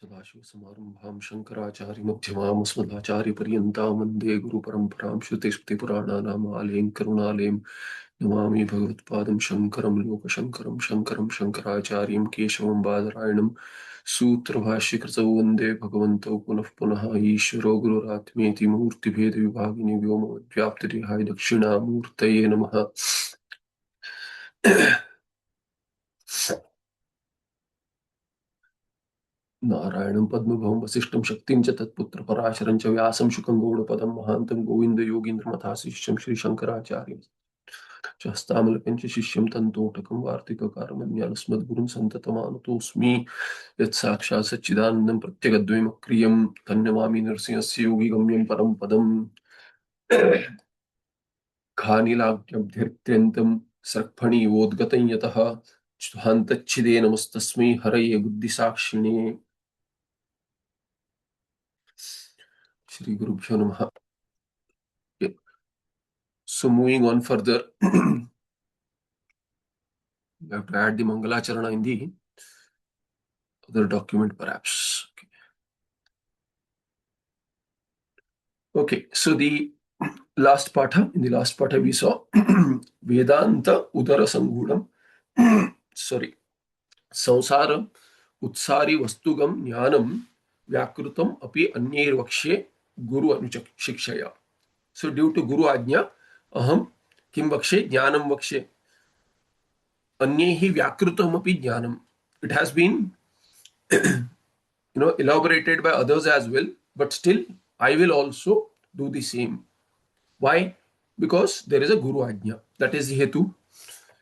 सदाशिवसमारम्भां शङ्कराचार्यमध्यमाम् अस्मदाचार्यपर्यन्तां वन्दे गुरुपरम्परां श्रुतिस्मृतिपुराणानाम् आलयं करुणालयं नमामि भगवत्पादं शङ्करं लोकशङ्करं शङ्करं शङ्कराचार्यं केशवं बादरायणं सूत्रभाष्यकृतौ वन्दे भगवन्तौ पुनः पुनः ईश्वरो गुरुरात्मेति मूर्तिभेदविभागिनि व्योमवद्व्याप्तिदेहाय दक्षिणामूर्तये नमः। नारायणं पद्मभवं वसिष्ठं शक्तिं च तत्पुत्र पराशरं च व्यासं शुकं गौडपदं महान्तं गोविन्द योगीन्द्रमथाशिष्यं श्रीशङ्कराचार्यं च हस्तामलकं च शिष्यं तन्तोटकं वार्तिककारमन्यानस्मद्गुरुं सन्ततमानतोऽस्मि यत्साक्षात् सच्चिदानन्दं प्रत्यगद्वयमक्रियं तन्नमामि नरसिंहस्य योगिगम्यं परं पदम् खानिलाभ्यभ्यर्त्यन्तं सर्पणीवोद्गतं यतः ध्वान्तच्छिदे नमस्तस्मै हरये बुद्धिसाक्षिणे Shri Guru Bhyo Namaha. Okay. So moving on further, we have to add the Mangalacharana in the other document perhaps. Okay, so the last patha, in the last patha we saw Vedanta Udara Sangudam, sorry, Sansara Utsari Vastugam Jnanam Vyakrutam Api Anyair Vakshe Guru Anukshikshaya. So due to Guru Ajna, Aham Kim Vakshe Jnanam Vakshe Anyehi Vyakrutam Api Jnanam. It has been elaborated by others as well, but still I will also do the same. Why? Because there is a Guru Ajna. That is the Hetu.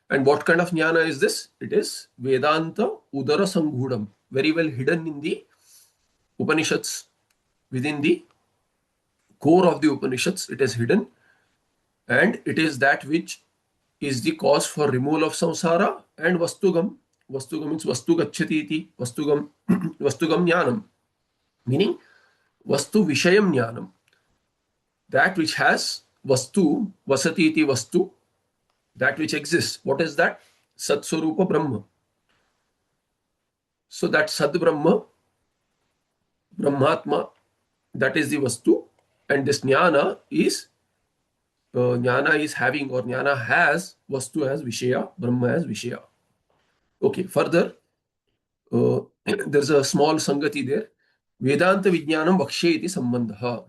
And what kind of jnana is this? It is Vedanta Udara Sanghudam, very well hidden in the Upanishads. Within the core of the Upanishads, it is hidden. And it is that which is the cause for removal of samsara and Vastugam. Vastugam means Vastu Gacchati iti. Vastugam jnanam. Meaning Vastu Vishayam jnanam. That which has Vastu, Vasati iti Vastu, that which exists. What is that? Sat Swarupa Brahma. So that Sad Brahma, Brahmatma, that is the Vastu, and this Jnana is having, or Jnana has Vastu as Vishaya, Brahma as Vishaya. Okay, further, there's a small Sangati there. Vedanta Vijnanam Vakshe iti Sambandha.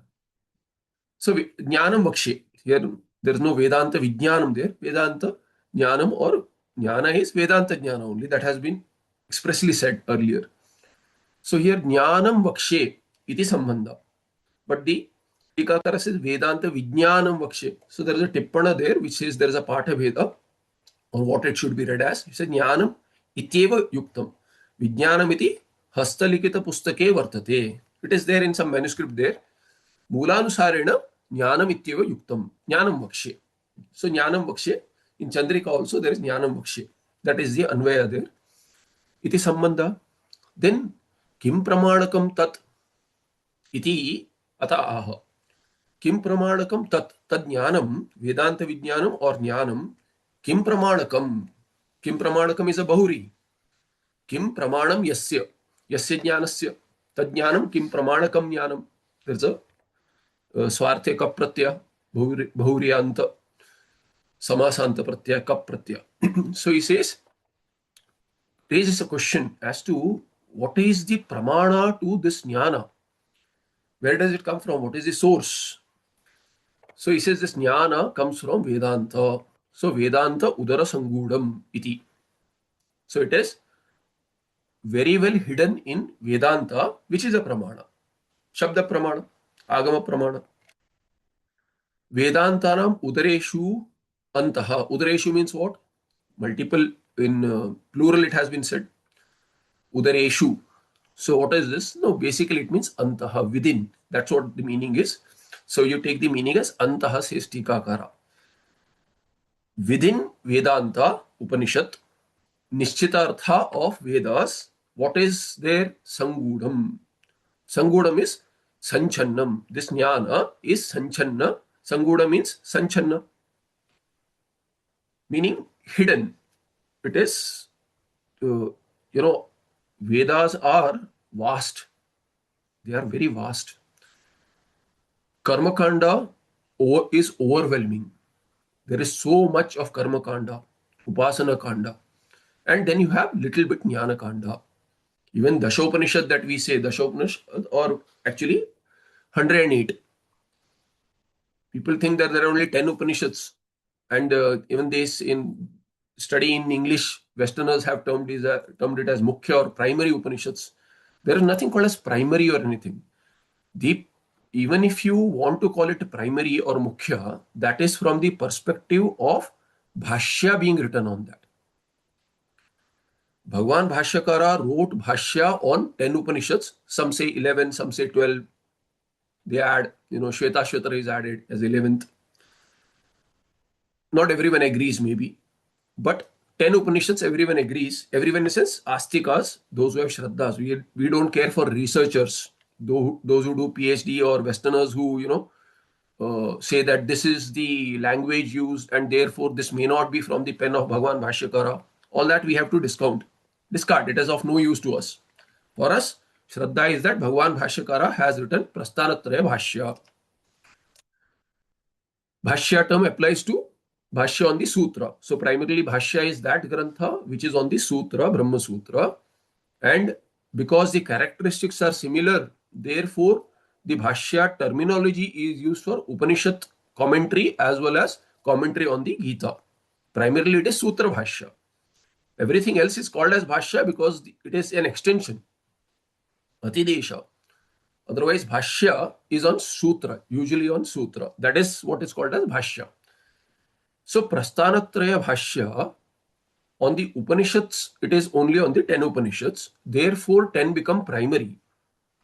So Jnanam Vakshe. Here there is no Vedanta Vijnanam there. Vedanta Jnanam or Jnana is Vedanta Jnana only. That has been expressly said earlier. So here Jnanam Vakshe iti Sambandha. But the Tikakara says Vedanta Vijnanam Vakshe. So there is a Tippana there which says there is a Patha Veda or what it should be read as. He said Jnanam Ityeva Yuktam. Vijnanam iti Hastalikita Pustake Vartate. It is there in some manuscript there. Moolanusarena Jnanam Ityeva Yuktam. Jnanam Vakshe. So Jnanam Vakshe. In Chandrika also there is Jnanam Vakshe. That is the Anvaya there. Iti Sambandha. Then Kim Pramanakam Tat iti Ata Aha. Kim Pramanakam Tat. Tad Jnanam, Vedanta Vijnanam or Jnanam. Kim Pramanakam. Kim Pramanakam is a Bahuri. Kim Pramanam Yasya. Yasya Jnanasya. Tad Jnanam Kim Pramanakam Jnanam. There's a Swarte Kap Pratyaya. Bahuriyanta. Samasanta Pratyaya Kap Pratyaya. So he says, raises a question as to what is the pramana to this jnana? Where does it come from? What is the source? So he says this jnana comes from Vedanta. So Vedanta Udara Sangudam iti. So it is very well hidden in Vedanta, which is a pramana. Shabda pramana, Agama pramana. Vedantanam Udareshu Antaha. Udareshu means what? Multiple, in plural it has been said. Udareshu. So what is this? No, basically it means Antaha, within. That's what the meaning is. So you take the meaning as Antaha says Tikakara. Within Vedanta, Upanishad, Nishchitartha of Vedas, what is there? Sangudam. Sangudam is Sanchannam. This jnana is Sanchanna. Sanguda means Sanchanna. Meaning hidden. It is, Vedas are vast. They are very vast. Karma Kanda is overwhelming. There is so much of Karma Kanda, Upasana Kanda. And then you have little bit Jnana Kanda. Even Dashopanishad that we say, Dashopanishad, or actually 108. People think that there are only 10 Upanishads. And even this in study in English, Westerners have termed it as Mukhya or primary Upanishads. There is nothing called as primary or anything. The Even if you want to call it primary or Mukhya, that is from the perspective of Bhashya being written on that. Bhagwan Bhashyakara wrote Bhashya on 10 Upanishads. Some say 11, some say 12. They add, Shweta Shwetara is added as 11th. Not everyone agrees, maybe. But 10 Upanishads, everyone agrees. Everyone in the sense, Astikas, those who have Shraddhas. We don't care for researchers, those who do PhD or Westerners who, say that this is the language used and therefore this may not be from the pen of Bhagwan Bhashyakara. All that we have to discard. It is of no use to us. For us, Shraddha is that Bhagwan Bhashyakara has written Prasthanatraya Bhashya. Bhashya term applies to Bhashya on the Sutra. So primarily Bhashya is that Grantha which is on the Sutra, Brahma Sutra. And because the characteristics are similar, therefore the Bhashya terminology is used for Upanishad commentary as well as commentary on the Gita. Primarily it is Sutra Bhashya. Everything else is called as Bhashya because it is an extension. Atidesha. Otherwise, Bhashya is on Sutra, usually on Sutra. That is what is called as Bhashya. So, Prasthanatraya Bhashya, on the Upanishads, it is only on the 10 Upanishads. Therefore, 10 become primary.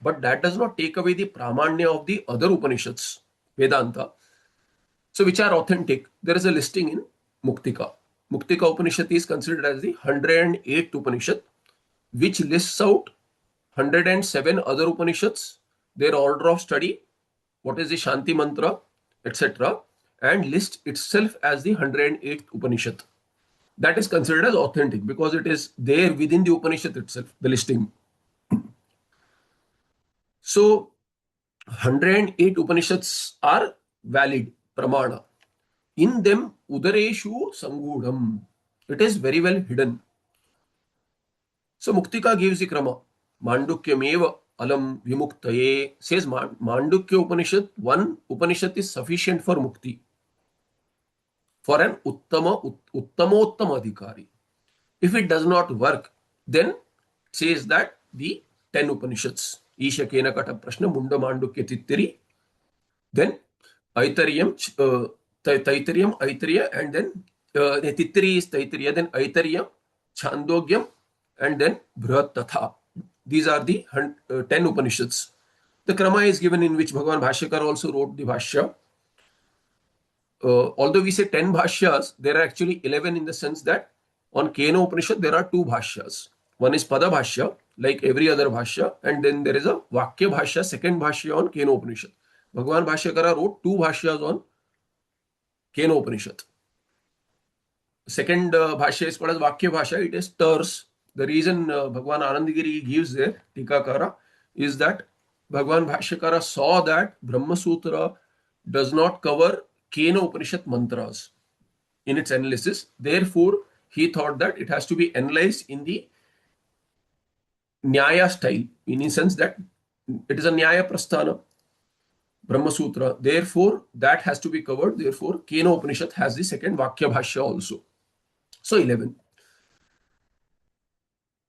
But that does not take away the Pramanya of the other Upanishads, Vedanta. So, which are authentic. There is a listing in Muktika. Muktika Upanishad is considered as the 108th Upanishad, which lists out 107 other Upanishads, their order of study, what is the Shanti Mantra, etc., and lists itself as the 108th Upanishad. That is considered as authentic because it is there within the Upanishad itself, the listing. So, 108 Upanishads are valid, pramana. In them, Udareshu Sangudam. It is very well hidden. So, Muktika gives the krama. Mandukyameva alam vimuktaye says Mandukya Upanishad, one Upanishad is sufficient for mukti, for an uttamottama adhikari. If it does not work, then says that the 10 Upanishads, Isha Kena Kata Prashna, Munda Mandukya Tittiri, then Aitaryam, Taitariyam, Aitariya, and then the Tittiri is Taitariya, then Aitaryam, Chandogyam, and then Brihat Tatha. These are the 10 Upanishads. The krama is given in which Bhagwan Bhashyakar also wrote the Bhashya. Although we say 10 Bhashyas, there are actually 11 in the sense that on Kena Upanishad there are 2 Bhashyas. One is Pada Bhashya, like every other Bhashya, and then there is a Vakya Bhashya, second Bhashya on Kena Upanishad. Bhagwan Bhashyakara wrote 2 Bhashyas on Kena Upanishad. Second Bhashya is called as Vakya Bhashya. It is terse. The reason Bhagwan Anandagiri gives there, Tikakara, is that Bhagwan Bhashyakara saw that Brahma Sutra does not cover Kena Upanishad mantras in its analysis. Therefore, he thought that it has to be analyzed in the Nyaya style, in the sense that it is a Nyaya Prasthana, Brahma Sutra. Therefore, that has to be covered. Therefore, Kena Upanishad has the second Vakya Bhashya also. So, 11.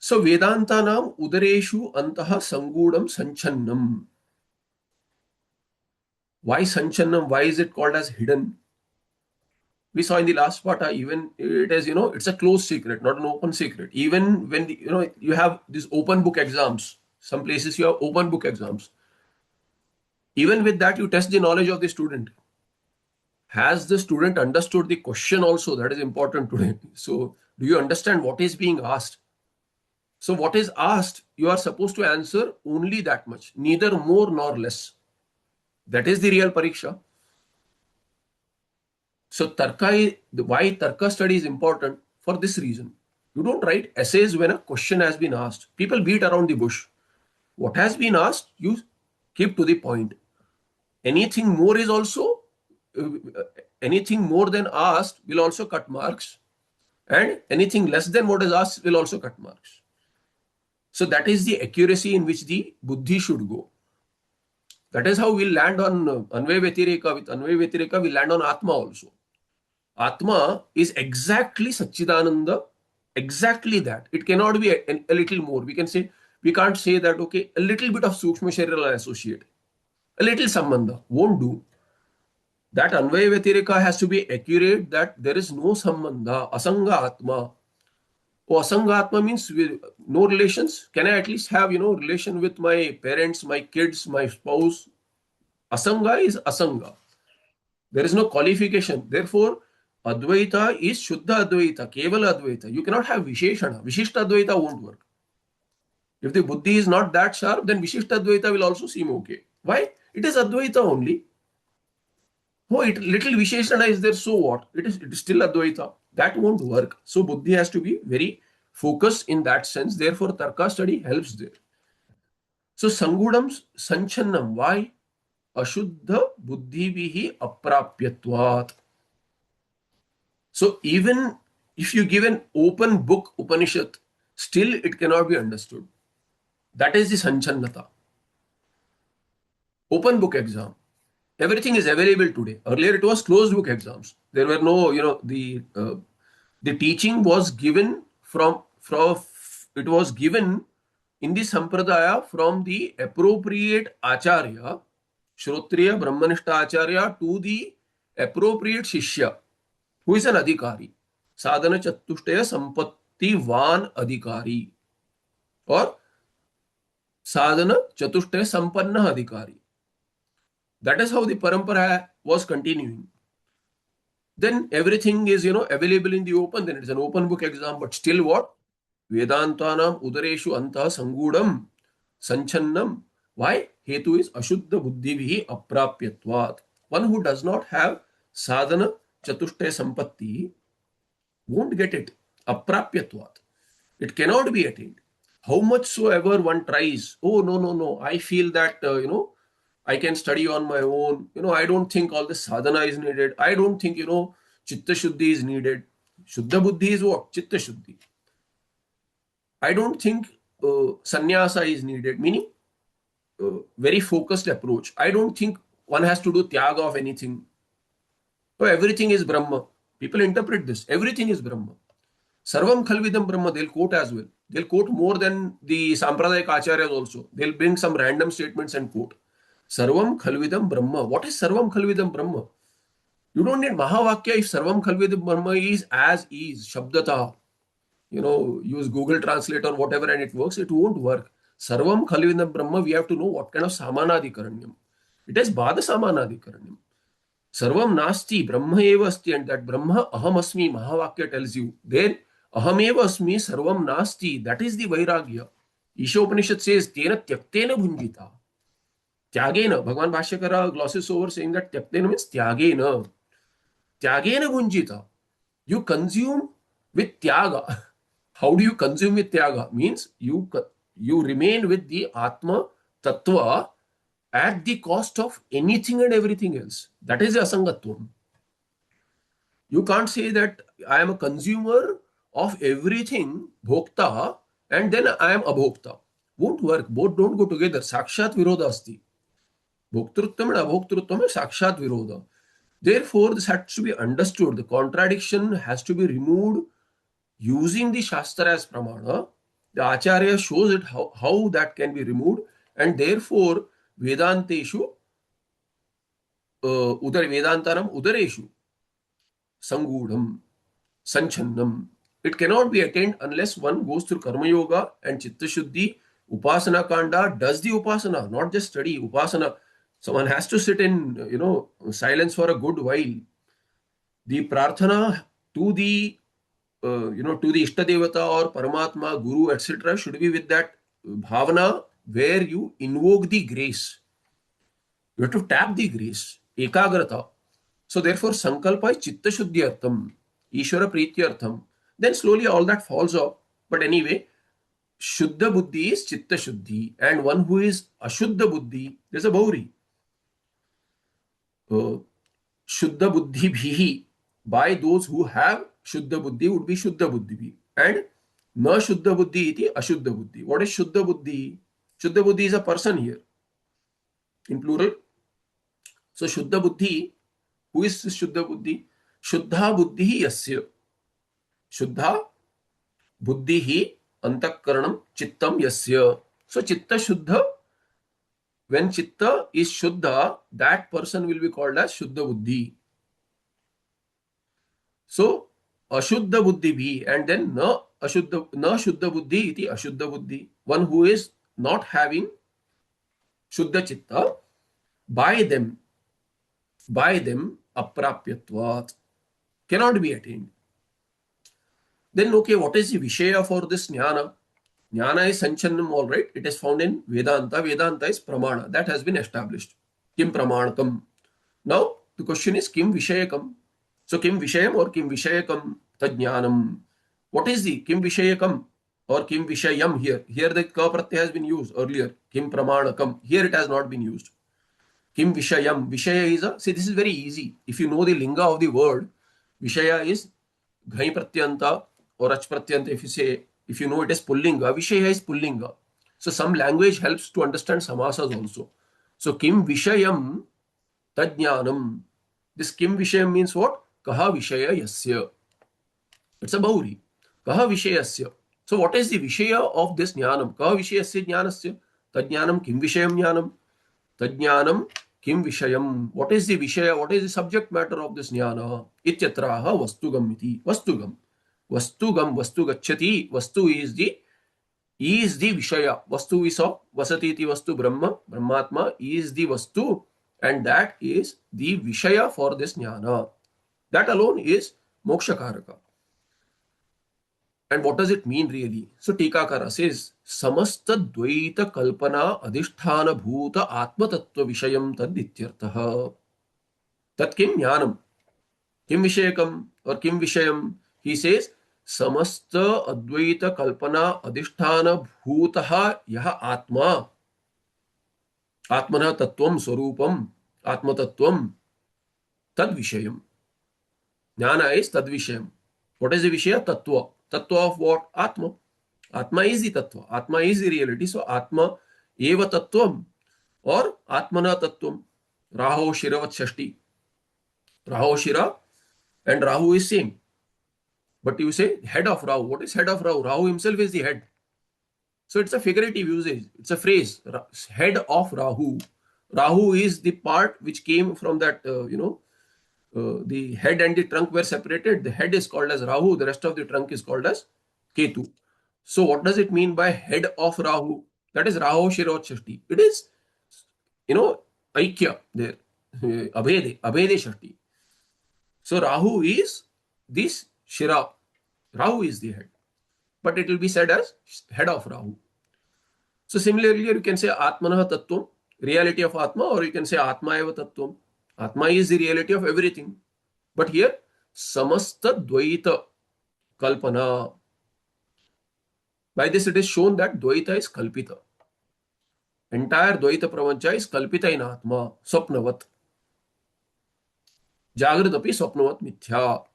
So, Vedantanam Udareshu Antaha Sangudam Sanchannam. Why Sanchannam? Why is it called as hidden? We saw in the last part, even it is, it's a closed secret, not an open secret. Even when, you have these open book exams, some places you have open book exams. Even with that, you test the knowledge of the student. Has the student understood the question also? That is important today. So, do you understand what is being asked? So, what is asked, you are supposed to answer only that much, neither more nor less. That is the real pariksha. So, why Tarka study is important? For this reason. You don't write essays when a question has been asked. People beat around the bush. What has been asked, you Keep to the point. Anything more is also, uh, anything more than asked will also cut marks, and anything less than what is asked will also cut marks. So that is the accuracy in which the buddhi should go. That is how we land on Anvaya Vyatireka. With Anvaya Vyatireka, we land on Atma also. Atma is exactly Satchidananda, exactly that. It cannot be a little more. We can't say that, okay, a little bit of Sukshma Sharira will associate. A little Sambandha won't do. That Anvaya Vyatireka has to be accurate, that there is no Sambandha, Asanga Atma. Oh, Asanga Atma means no relations. Can I at least have, relation with my parents, my kids, my spouse? Asanga is Asanga. There is no qualification. Therefore, Advaita is Shuddha Advaita, Kevala Advaita. You cannot have Visheshana. Vishishta Advaita won't work. If the buddhi is not that sharp, then Vishishta Advaita will also seem okay. Why? It is Advaita only. Oh, little Visheshana is there, so what? It is still Advaita. That won't work. So buddhi has to be very focused in that sense. Therefore, Tarka study helps there. So Sangudam Sanchannam. Why? Ashuddha buddhi vihi aprapyatvat. So even if you give an open book Upanishad, still it cannot be understood. That is the Sanchannata. Open book exam. Everything is available today. Earlier it was closed book exams. There were no, the teaching was given it was given in the Sampradaya from the appropriate Acharya, Shrotriya, Brahmanishta Acharya, to the appropriate Shishya, who is an Adhikari. Sadhana Chatushtaya Sampatti Van Adhikari, or Sadhana Chatushtaya Sampanna Adhikari. That is how the parampara was continuing. Then everything is, available in the open. Then it's an open book exam. But still what? Vedantanam udareshu anta sangudam sanchannam. Why? Hetu is ashuddha buddhivihi aprapyatvat. One who does not have sadhana chatushtaya sampatti won't get it. Aprapyatvat. It cannot be attained. How much soever one tries, oh, no, I feel that, I can study on my own. I don't think all this sadhana is needed. I don't think, chitta shuddhi is needed. Shuddha buddhi is what? Chitta shuddhi. I don't think sannyasa is needed, meaning very focused approach. I don't think one has to do tyaga of anything. So everything is Brahma. People interpret this. Everything is Brahma. Sarvam Khalvidam Brahma, they'll quote as well. They'll quote more than the Sampradayika Acharyas also. They'll bring some random statements and quote. Sarvam Khalvidam Brahma. What is Sarvam Khalvidam Brahma? You don't need Mahavakya if Sarvam Khalvidam Brahma is as is, Shabdata. Use Google Translate or whatever and it works. It won't work. Sarvam Khalvidam Brahma, we have to know what kind of Samanadikaranyam. It is Bada Samanadikaranyam. Sarvam Nasti, Brahma eva asti, and that Brahma Aham Asmi, Mahavakya tells you. Then Aham eva asmi, Sarvam Nasti, that is the Vairagya. Isha Upanishad says, Tena Tyaktena Bhunjita. Tyagena, Bhagavan Bhashyakara glosses over saying that Tyaktena means Tyagena. Tyagena Bhunjita. You consume with Tyaga. How do you consume with Tyaga? Means you remain with the Atma Tattva at the cost of anything and everything else. That is Asangatvam. You can't say that I am a consumer of everything, Bhokta, and then I am Abhokta. Won't work. Both don't go together. Sakshat Virodha Asti. Bhoktruttam and Abhoktruttam is Sakshat Virodha. Therefore, this has to be understood. The contradiction has to be removed using the Shastra as Pramana. The Acharya shows it how that can be removed, and therefore Vedanteshu Vedantaram Udareshu Sangudam Sanchannam. It cannot be attained unless one goes through Karma Yoga and Chitta Shuddhi. Upasana Kanda does the Upasana, not just study Upasana. Someone has to sit in silence for a good while. The Prarthana to the to the Ishtadevata or Paramatma, Guru, etc. should be with that bhavana where you invoke the grace. You have to tap the grace, ekagrata. So therefore, sankalpa is chitta shuddhyartham, Ishvara prityartham. Then slowly all that falls off. But anyway, Shuddha buddhi is chitta shuddhi, and one who is ashuddha buddhi, there's a Bauri. Uh, Shuddha buddhi bhihi, by those who have Shuddha buddhi would be Shuddha buddhi. And na Shuddha buddhi iti Ashuddha buddhi. What is Shuddha buddhi? Shuddha buddhi is a person here in plural. So Shuddha buddhi, who is Shuddha buddhi? Shuddha buddhi yasya. Shuddha buddhi antakaranam chittam yasya. So chitta shuddha, when chitta is shuddha, that person will be called as Shuddha buddhi. So ashuddha buddhi bhi, and then na shuddha buddhi iti ashuddha buddhi. One who is not having shuddha chitta, by them aprapyatvat, cannot be attained. Then okay, what is the Vishaya for this jnana? Jnana is Sanchannam, all right. It is found in Vedanta. Vedanta is Pramana. That has been established. Kim Pramanakam. Now, the question is Kim Vishayakam. So, Kim Vishayam or Kim Vishayakam Tajnanam. What is the Kim Vishayakam or Kim Vishayam here? Here the Ka Pratyaya has been used earlier. Kim Pramanakam. Here it has not been used. Kim Vishayam. Vishaya is a, see, this is very easy. If you know the linga of the word, Vishaya is Ghai Pratyanta or Ach Pratyanta. If you say, if you know it is Pullinga, Vishaya is Pullinga. So some language helps to understand samasas also. So Kim Vishayam Tajnanam. This Kim Vishayam means what? Kaha Vishaya Yasya. It's a Bauri. Kaha Vishayasya. So what is the Vishaya of this Jnanam? Kaha Vishayasya Jnanasya. Tajnanam Kim Vishayam Jnanam. Tajnanam Kim Vishayam. What is the Vishaya? What is the subject matter of this Jnana? Ityatraha Vastugam iti. Vastugam. Vastugam, Vastu Gacchati. Vastu is the Vishaya. Vastu is of Vasati iti Vastu Brahma. Brahmatma is the Vastu, and that is the Vishaya for this Jnana. That alone is Moksha Karaka. And what does it mean really? So Tikakara says, Samasta Dvaita Kalpana Adhisthana Bhuta Atma Tattva Vishayam Tad Ityartaha. Tat Kim Jnanam. Kim Vishayakam or Kim Vishayam. He says, Samasta Advaita Kalpana Adhisthana Bhutaha Yaha Atma. Atmana Tattvam Swarupam. Atma Tattvam Tad Vishayam. Jnana is Tad Vishayam. What is the Vishaya? Tattva. Tattva of what? Atma. Atma is the Tattva. Atma is the reality. So Atma eva Tattvam or Atmana Tattvam. Raho Shiravat Shashti. Raho Shira and Rahu is same. But you say head of Rahu. What is head of Rahu? Rahu himself is the head. So it's a figurative usage. It's a phrase. Head of Rahu. Rahu is the part which came from that, the head and the trunk were separated. The head is called as Rahu. The rest of the trunk is called as Ketu. So what does it mean by head of Rahu? That is Rahu Shirot Shashti. It is, Aikya there. Abhede Shashti. So Rahu is this Shira. Rahu is the head. But it will be said as head of Rahu. So similarly, you can say Atmanaha Tattvam, reality of Atma, or you can say Atma Eva Tattvam. Atma is the reality of everything. But here, Samasta Dvaita Kalpana. By this it is shown that Dvaita is Kalpita. Entire Dvaita Pravancha is Kalpita in Atma, Swapnavat. Jagradapi Swapnavat Mithya.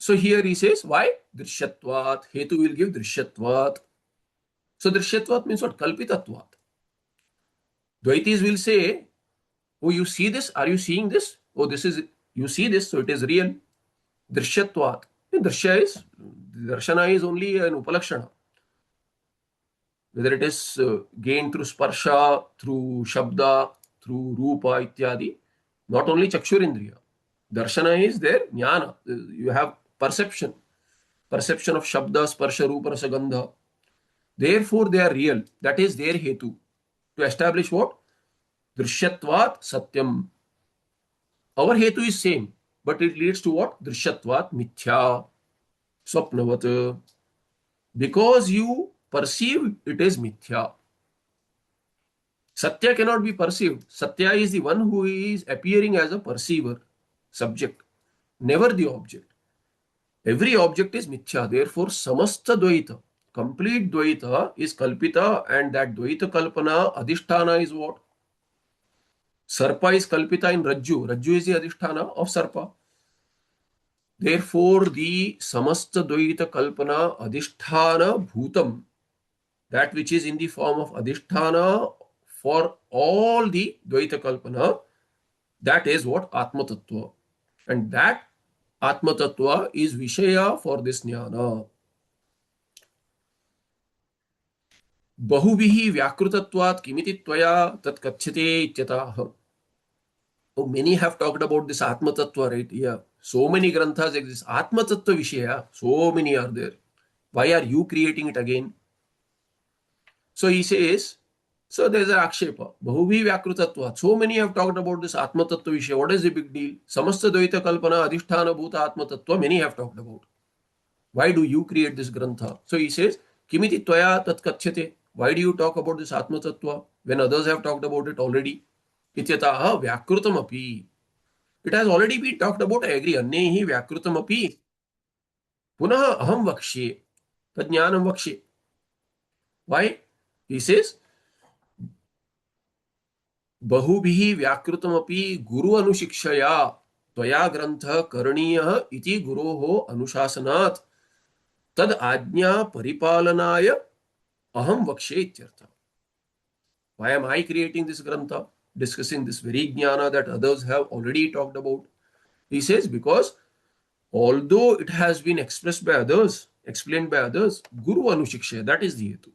So here he says, why? Drishyatvat. Hetu will give Drishyatvat. So Drishyatvat means what? Kalpitatvat. Dvaitis will say, oh, you see this? Are you seeing this? Oh, this is, you see this, so it is real. Drishyatvat. Drishya is, Darshana is only an Upalakshana. Whether it is gained through Sparsha, through Shabda, through Rupa, ityadi, not only Chakshurindriya. Darshana is there, Jnana. You have perception of Shabda, Sparsha, Rupa, Rasa, Gandha. Therefore, they are real. That is their hetu. To establish what? Drishyatvat Satyam. Our hetu is same, but it leads to what? Drishyatvat Mithya. Swapnavat. Because you perceive, it is Mithya. Satya cannot be perceived. Satya is the one who is appearing as a perceiver, subject, never the object. Every object is mithya. Therefore, samasta dvaita, complete dvaita is kalpita, and that dvaita kalpana, adhisthana is what? Sarpa is kalpita in Rajju. Rajju is the adhisthana of Sarpa. Therefore, the samasta dvaita kalpana adhisthana bhutam, that which is in the form of adhisthana for all the dvaita kalpana, that is what Atma Tattva. And that Atma Tattva is Vishaya for this jnana. Bahuvihi Vyakrutatvat Kimiti Tvaya Tat Kachyate Ityatah. Oh, many have talked about this Atma Tattva, right? Yeah. So many granthas exist. Atma Tattva Vishaya, so many are there. Why are you creating it again? So he says, so there's an akshepa. Bahuvi Vyakrutatva. So many have talked about this Atma Tattva Vishaya. What is the big deal? Samasta Dvaita Kalpana Adhisthana Bhuta Atma Tattva. Many have talked about. Why do you create this grantha? So he says, Kimiti Tvaya Tat Kachyate. Why do you talk about this Atma Tattva when others have talked about it already? Ityataha Vyakrutam api. It has already been talked about. I agree. Annehi Vyakrutam api. Punaha aham vakshye. Tajnanam vakshye. Why? He says, Bahubihi Vyakrutam Guru Anushikshaya Tvaya Grantha Karaniya iti Guroho Anushasanat Tad Ajna Paripalanaya Aham Vakshe Ityartha. Why am I creating this Grantha? Discussing this very jnana that others have already talked about. He says, because although it has been expressed by others, explained by others, Guru Anushikshaya, that is the hetu.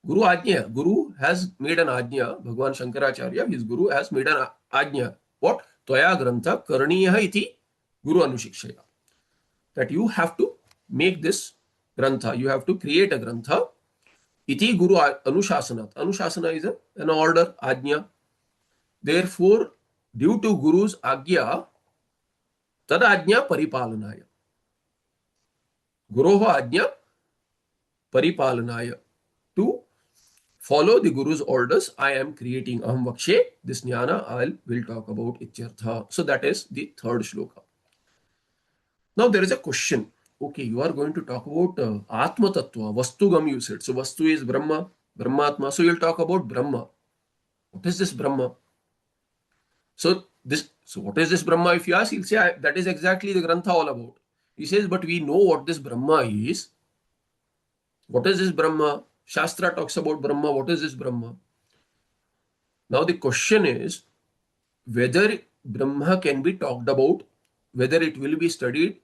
Guru Ajna. Guru has made an Ajna. Bhagavan Shankaracharya, his Guru, has made an Ajna. What? Tvaya Grantha Karaniya iti Guru Anushikshaya. That you have to make this Grantha. You have to create a Grantha. Iti Guru Anushasanat. Anushasana is an order, Ajna. Therefore, due to Guru's Agya, Tad Ajna Paripalanaya. Guroho Ajna Paripalanaya. To follow the Guru's orders, I am creating Aham Vakshe. This jnana I will talk about Ityartha. So that is the third shloka. Now there is a question. Okay, you are going to talk about Atma Tattva, Vastugam you said. So Vastu is Brahma, Brahmatma. So you'll talk about Brahma. What is this Brahma? So what is this Brahma? If you ask, he'll say, that is exactly the Grantha all about. He says, but we know what this Brahma is. What is this Brahma? Shastra talks about Brahma. What is this Brahma? Now the question is whether Brahma can be talked about, whether it will be studied.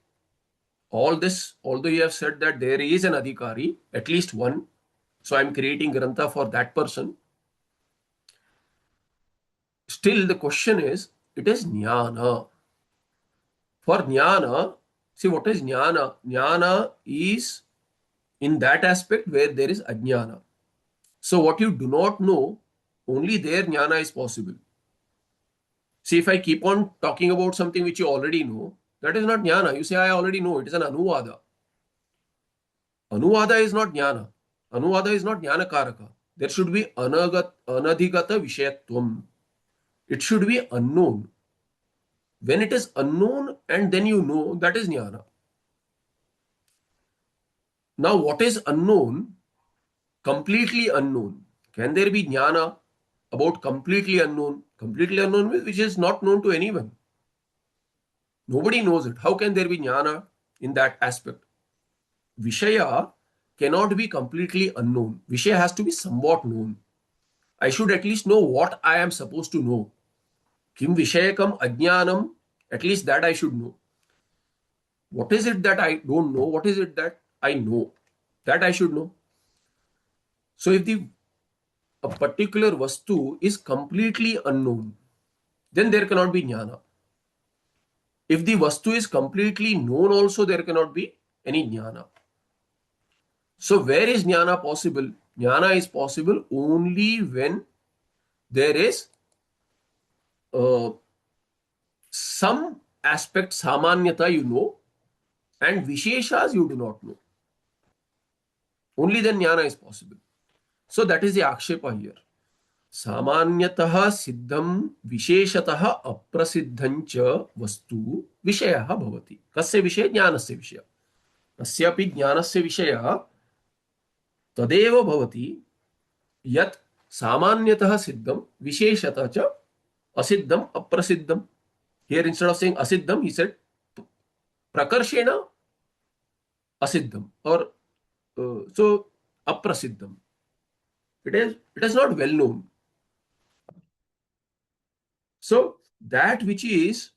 All this, although you have said that there is an adhikari, at least one, so I am creating Grantha for that person. Still the question is, it is Jnana. For Jnana, see what is Jnana? Jnana is in that aspect where there is Ajnana. So what you do not know, only there Jnana is possible. See, if I keep on talking about something which you already know, that is not Jnana. You say, I already know. It is an Anuvada. Anuvada is not Jnana. Anuvada is not Jnana Karaka. There should be Anadhigata Vishayatvam. It should be unknown. When it is unknown and then you know, that is Jnana. Now, what is unknown? Completely unknown. Can there be Jnana about completely unknown? Completely unknown which is not known to anyone. Nobody knows it. How can there be Jnana in that aspect? Vishaya cannot be completely unknown. Vishaya has to be somewhat known. I should at least know what I am supposed to know. Kim Vishayakam Ajnanam, at least that I should know. What is it that I don't know? What is it that I know? That I should know. So if a particular Vastu is completely unknown, then there cannot be Jnana. If the Vastu is completely known also, there cannot be any Jnana. So where is Jnana possible? Jnana is possible only when there is some aspect, Samanyata you know, and Visheshas you do not know. Only then Jnana is possible. So that is the Akshepa here. सामान्यतः सिद्धं विशेषतः अप्रसिद्धं च वस्तु विषयः भवति। कस्य विषये? ज्ञानस्य विषयः। कस्यापि ज्ञानस्य विषयः तदेव भवति यत् सामान्यतः सिद्धं विशेषतः च असिद्धं अप्रसिद्धं। Here instead of saying asiddham, he said prakarshena asiddham, or so aprasiddham. It is not well known. So that which is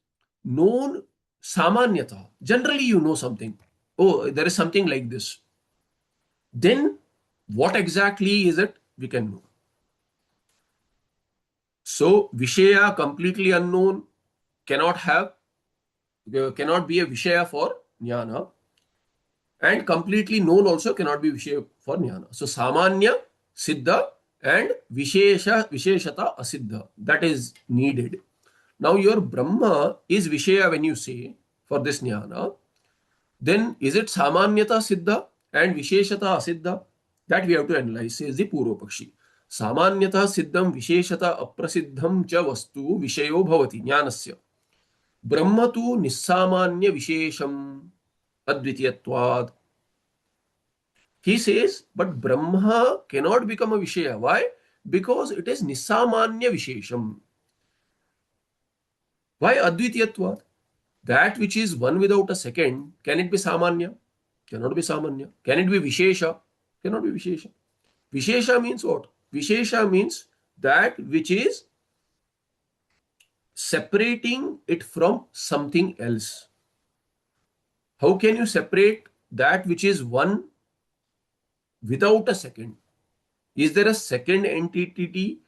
known samanyata, generally you know something. Oh, there is something like this. Then what exactly is it? We can know. So Vishaya completely unknown cannot be a Vishaya for Jnana, and completely known also cannot be Vishaya for Jnana. So Samanya, Siddha, and Visheshata, Asiddha, that is needed. Now your Brahma is Vishaya when you say for this Jnana, then is it Samanyata Siddha and Visheshata Asiddha? That we have to analyze, says the Purva Pakshi. Samanyata Siddham Visheshata Aprasiddham cha Vastu Vishayo Bhavati Jnanasya. Brahma tu Nissamanya Vishesham Advitiyatvad. He says, but Brahma cannot become a Vishaya. Why? Because it is Nissamanya Vishesham. Why Advitiyatvad? That which is one without a second, can it be Samanya? Cannot be Samanya. Can it be Vishesha? Cannot be Vishesha. Vishesha means what? Vishesha means that which is separating it from something else. How can you separate that which is one without a second? Is there a second entity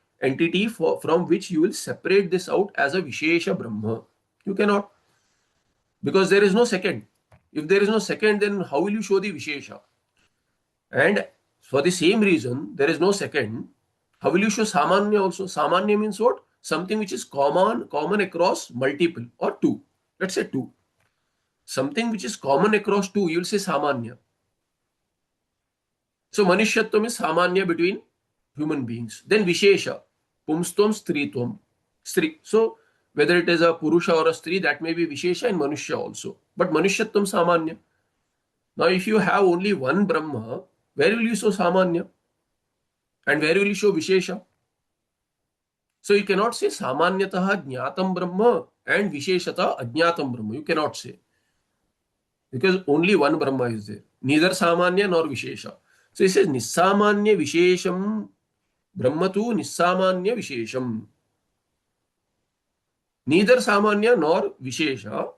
from which you will separate this out as a Vishesha Brahma? You cannot. Because there is no second. If there is no second, then how will you show the Vishesha? And for the same reason, there is no second. How will you show Samanya also? Samanya means what? Something which is common across multiple or two. Let's say two. Something which is common across two, you will say Samanya. So Manishyatvam is Samanya between human beings. Then Vishesha, Pumstvam, Stritvam, Stri. So whether it is a Purusha or a Stri, that may be Vishesha and Manushya also. But Manishyatvam Samanya. Now if you have only one Brahma, where will you show Samanya? And where will you show Vishesha? So you cannot say Samanyataha Jnatam Brahma and Visheshata Ajnatam Brahma. You cannot say. Because only one Brahma is there. Neither Samanya nor Vishesha. So he says Nissamanya Vishesham Brahma tu Nissamanya Vishesham. Neither Samanya nor Vishesha.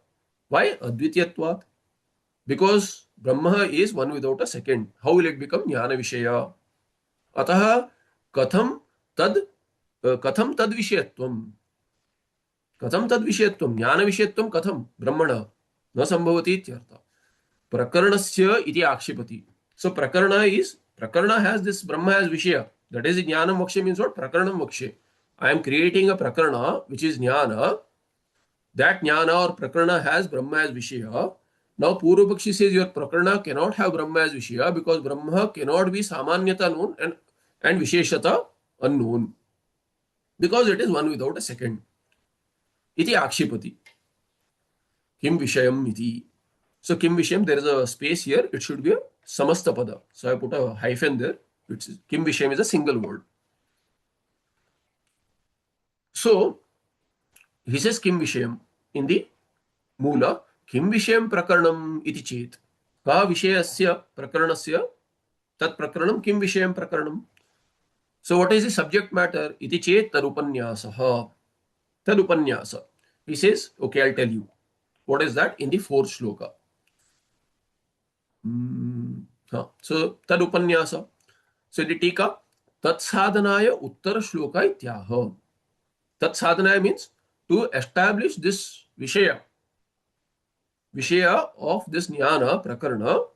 Why? Advitiyatvat. Because Brahma is one without a second. How will it become Jnana Vishaya? Ataha katham tad vishayatvam. Katham tad vishayatvam. Jnana vishayatvam katham brahmana na sambhavati ityartha. Prakarnasya iti akshipati. So prakarna has this Brahma as Vishaya. That is Jnanam Vakshe means what? Prakaranam Vakshe. I am creating a prakarna which is Jnana. That Jnana or prakarna has Brahma as Vishaya. Now Purva Pakshi says your prakarna cannot have Brahma as Vishaya because Brahma cannot be Samanyata known and Visheshata unknown. Because it is one without a second. Iti akshipati. Kim Vishayam iti. So Kim Vishayam, there is a space here. It should be a Samastapada. So I put a hyphen there. Kim Vishayam is a single word. So he says Kim Vishayam in the Mula. Kim Vishayam Prakaranam iti chet. Ka Vishayasya Prakaranasya Tat Prakaranam Kim Vishayam Prakaranam. So what is the subject matter? Iti chet Tarupanyasaha. Tadupanyasa. He says, okay, I'll tell you. What is that? In the fourth shloka. So Tadupanyasa. So the Tika, Tat Sadhanaya Uttara Shloka Ityaha. Tat Sadhanaya means to establish this Vishaya of this Jnana Prakarana.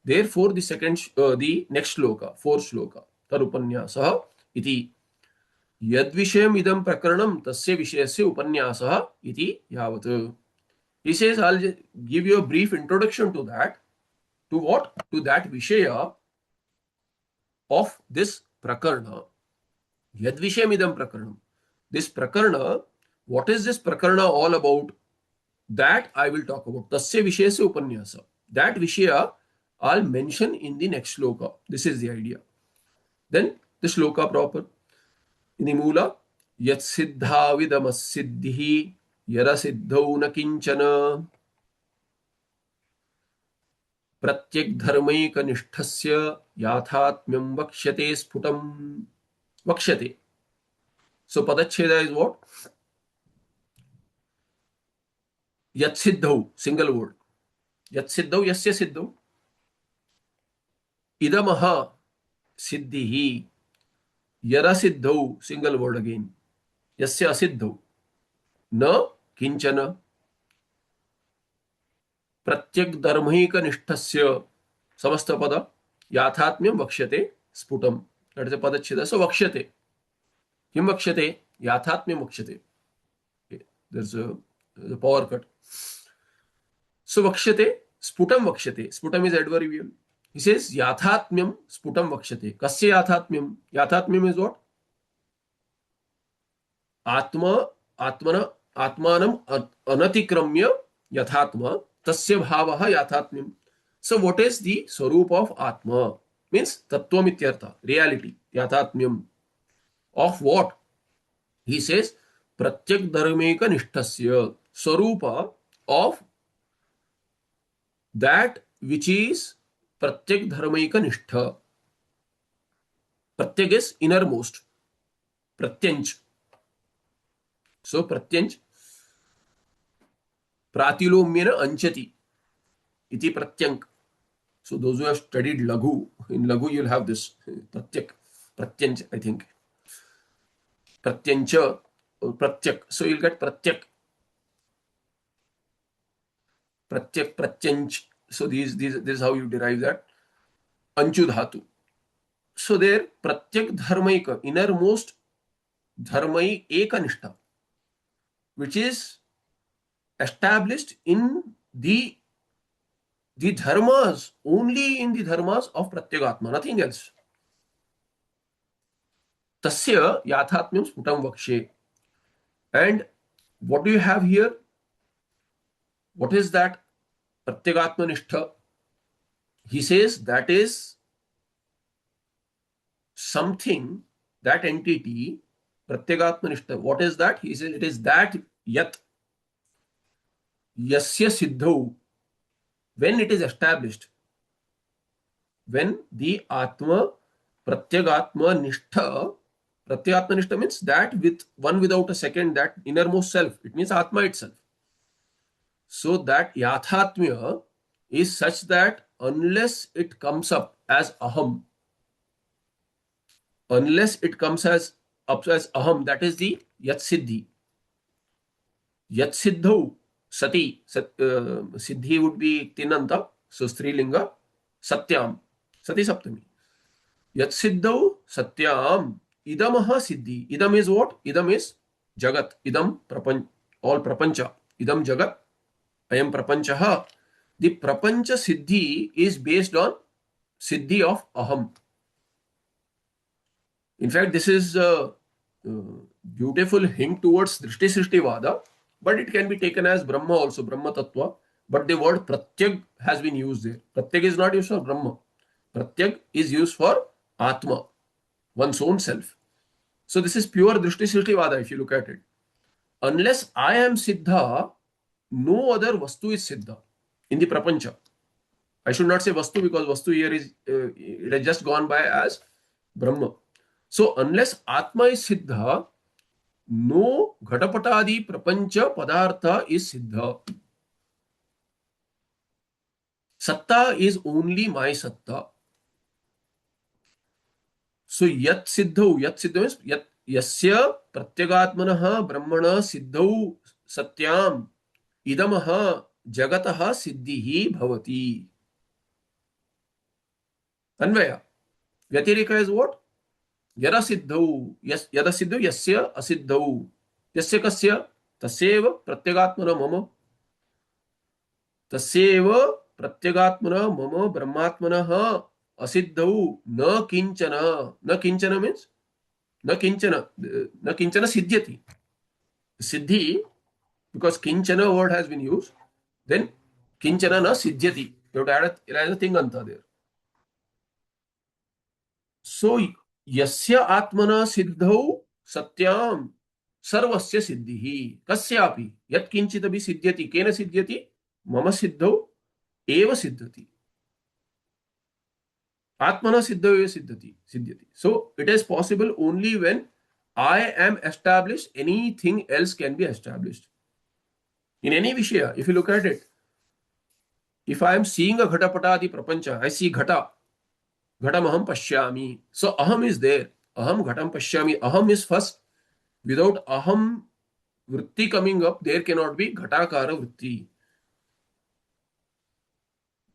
Therefore, the next shloka, fourth shloka, Tarupanyasa iti. Yad Vishayam idam Prakaranam tasya Vishayasya Upanyasa iti yavat. He says, I'll give you a brief introduction to that. To what? To that Vishaya of this Prakarana. Yadvishayamidam prakaranam. This prakarana, what is this prakarana all about? That I will talk about. Tasya vishayasya upanyasa. That vishaya I'll mention in the next shloka. This is the idea. Then the shloka proper. In the Mula, Yat Siddha Vidamas Siddhi Yara Siddhau na Kinchana Pratyek Dharmaika Nishthasya Yathatmyam Vakshate Sputam Vakshate. So Padacheda is what? Yat Siddhau, single word. Yat Siddhau, Yasya Siddhau. Idamaha Siddhihi. Yara Siddhau, single word again. Yasya Asiddhau. Na Kinchana. Pratyek Dharmaika Nisthasya. Samasta Pada. Yathatmyam Vakshate Sputam. That is a Padacheda. So Vakshate. Kim Vakshate? Yathatmyam Vakshate. Okay. There's a power cut. So Vakshate, Sputam Vakshate. Sputam is adverbial. He says Yathatmyam Sputam Vakshate. Kasya Yathatmyam? Yathatmyam is what? Atma, Atmana, Atmanam Anatikramya Yathatma. Tasya Bhavaha Yathatmyam. So what is the Swarup of Atma? Means Tattvamityartha, reality, Yathatmyam. Of what? He says Pratyak Dharmeka Nishthasya. Swarupa of that which is Pratyak Dharmaika Nishtha. Pratyak is innermost. Pratyanch. So Pratyanch. Pratilomyena Anchati. Iti Pratyank. So those who have studied Laghu, in Laghu you'll have this Pratyak. Pratyanch, I think. Pratyancha or Pratyak. So you'll get Pratyak. Pratyak, Pratyanch. So this is how you derive that. Anchu Dhatu. So there, Pratyak Dharmaika, innermost Dharmai Ekanishta, which is established in the dharmas, only in the dharmas of Pratyagatma, nothing else. Tasya Yathatmyam Sputam Vakshe. And what do you have here? What is that Pratyagatma Nishtha? He says that is something, that entity, Pratyagatma Nishtha. What is that? He says it is that Yat Yasya Siddhau, when it is established, when the Atma Pratyagatma Nishtha means that with one without a second, that innermost self, it means Atma itself. So that Yathatmya is such that unless it comes up as Aham, unless it comes as Aham, that is the Yat Siddhi. Yat Siddhau Sati, Siddhi would be Tinanta, so Strilinga, Satyam, Sati Saptami. Yat Siddhau Satyam, Idamaha Siddhi. Idam is what? Idam is Jagat. Idam Prapanch, all Prapancha. Idam Jagat, I am Prapanchaha. The Prapancha Siddhi is based on Siddhi of Aham. In fact, this is a beautiful hint towards Drishti Srishti Vada, but it can be taken as Brahma also, Brahma Tattva. But the word Pratyag has been used there. Pratyag is not used for Brahma. Pratyag is used for Atma, one's own self. So this is pure Drishti Srishti Vada if you look at it. Unless I am Siddha, no other Vastu is Siddha in the Prapancha. I should not say Vastu because Vastu here is, it has just gone by as Brahma. So unless Atma is Siddha, no Ghatapatadi Prapancha Padartha is Siddha. Satta is only my Satta. So Yat Siddhau means Yasya Pratyagatmanaha Brahmana Siddhau Satyam Idamaha Jagataha Siddhihi Bhavati. Anvaya. Vyatirika is what? Yara Siddhau. Yes, Yada Siddhau Yasya Asiddhau. Yasya Kasya Tasyeva Pratyagatmana Mama. Tasyeva Pratyagatmana Mama Brahmatmanaha Asiddhau Na Kinchana. Na Kinchana means न किंचन सिद्ध्यति. Siddhi, because kinchana word has been used, then kinchana na siddhyati. You have to add a thing anta there. So yasya atmana siddhau satyam सर्वस्य सिद्धिः कस्यापि यत् किंचिदपि सिद्ध्यति केन सिद्ध्यति मम सिद्धौ एव सिद्ध्यति आत्मना सिद्धौ एव सिद्ध्यति. So it is possible only when I am established, anything else can be established. In any vishaya, if you look at it, if I am seeing a ghatapatadi prapancha, I see ghata, ghatam aham pashyami. So aham is there. Aham ghatam pashyami. Aham is first. Without aham vritti coming up, there cannot be ghatakara vritti.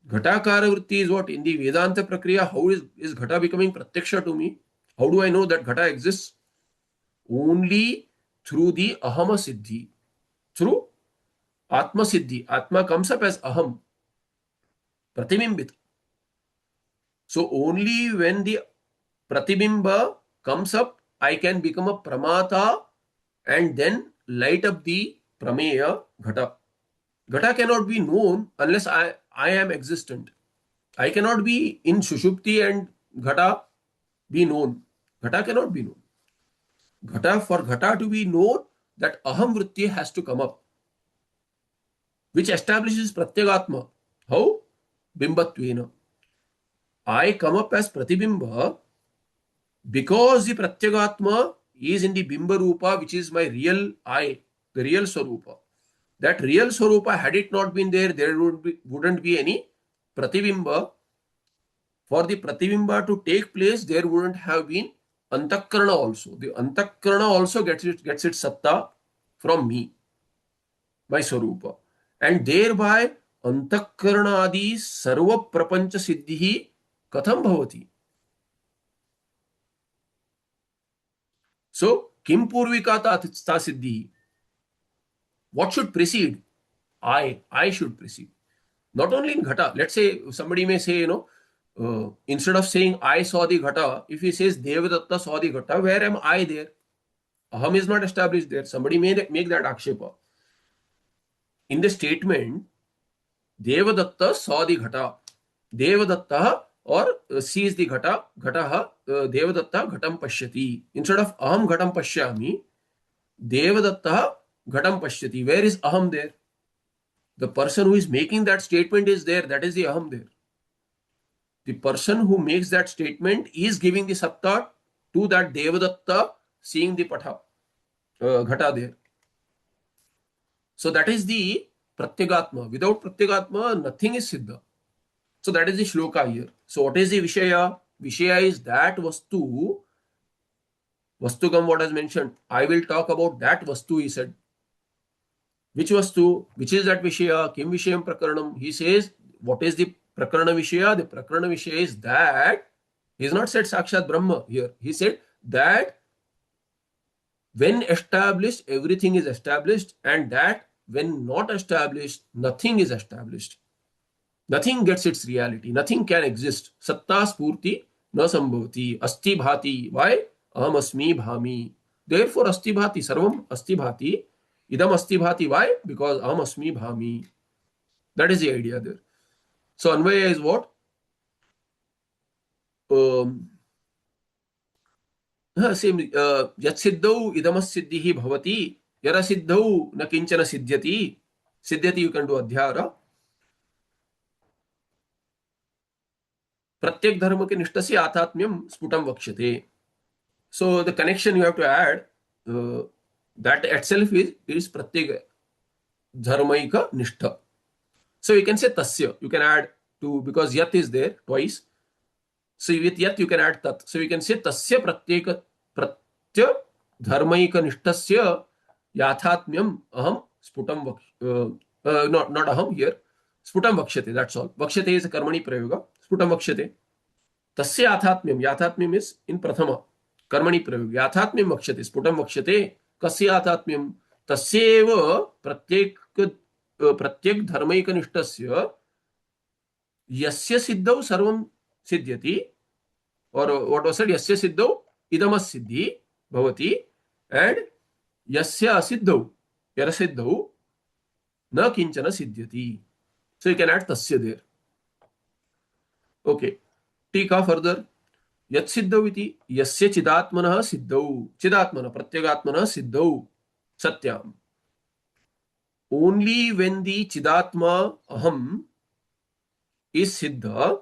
Ghatakara vritti is what? In the Vedanta prakriya, how is ghata becoming pratyaksha to me? How do I know that ghata exists? Only through the ahama siddhi. Through atma siddhi. Atma comes up as aham. Pratibimbit. So only when the pratibimba comes up, I can become a pramata and then light up the prameya ghata. Ghata cannot be known unless I am existent. I cannot be in Sushupti and ghata be known. Ghata cannot be known. For ghata to be known, that aham vritti has to come up, which establishes pratyagatma. How? Bimbatvena. I come up as pratibimba because the pratyagatma is in the bimba rupa, which is my real I, the real swarupa. That real swarupa, had it not been there, there wouldn't be any pratibimba. For the pratibimba to take place, there wouldn't have been antakarana also. The antakarana also gets its satta from me, my swarupa. And thereby antakarana adi sarva prapancha siddhihi katham bhavati. So, kim purvika ta siddhi? What should precede? I should precede. Not only in ghata. Let's say somebody may say, instead of saying I saw the ghata, if he says Devadatta saw the ghata, where am I there? Aham is not established there. Somebody may make that akshepa. In the statement, Devadatta saw the ghata. Devadatta or sees the ghata, ghataha, Devadatta ghatam pashyati. Instead of aham ghatam pashyami, Devadatta ghatam pashyati. Where is aham there? The person who is making that statement is there. That is the aham there. The person who makes that statement is giving the satta to that Devadatta seeing the patha, ghata there. So that is the pratyagatma. Without pratyagatma, nothing is siddha. So that is the shloka here. So what is the vishaya? Vishaya is that vastu. Vastugam, what has mentioned. I will talk about that vastu, he said. Which vastu? Which is that vishaya? Kim vishayam prakaranam? He says, what is the prakarana vishaya? The prakarana vishaya is that, he has not said sakshat brahma here. He said that when established, everything is established, and that when not established, nothing is established. Nothing gets its reality. Nothing can exist. Satta spurti na sambhavati. Asti bhati. Why? Aham asmi bhami. Therefore, asti bhati. Sarvam asti bhati. Idam asti bhati. Why? Because aham asmi bhami. That is the idea there. So, Anvaya is what? Same. Yat siddhau idamas siddhihi bhavati. Yara siddhau na kinchana siddhyati. Siddhyati you can do adhyara. प्रत्येक धर्म के निष्ठ से आध्यात्म्यम sputum वक्ष्यते. So the connection you have to add, that itself is pratyek dharmaika nishtha. So you can say tasya. You can add to, because yat is there twice. So with yat you can add tat. So you can say tasya pratyek dharmaika nishtasya yathatmyam aham sputam not aham here. Sputam vakshyate, that's all. Vakshyate is a karmani prayoga. Sputam vakshyate. Tasya yathatmyam. Yathatmyam is in prathama. Karmani prayoga. Yathatmyam vakshyate. Sputam vakshyate. Kasya yathatmyam. Tasyeva pratyek dharmaika nishtasya yasya siddhau sarvam siddhyati. Or what was said? Yasya siddhau idamas siddhi. bhavati, and yasya asiddhau, yarasiddhau, na kinchana siddhyati. So you can add tasya there. Okay. Tika further. Yat siddhau iti yasya chidatmanah siddhau. Chidatmana, pratyagatmanah siddhau. Satyam. Only when the chidatma aham is siddha,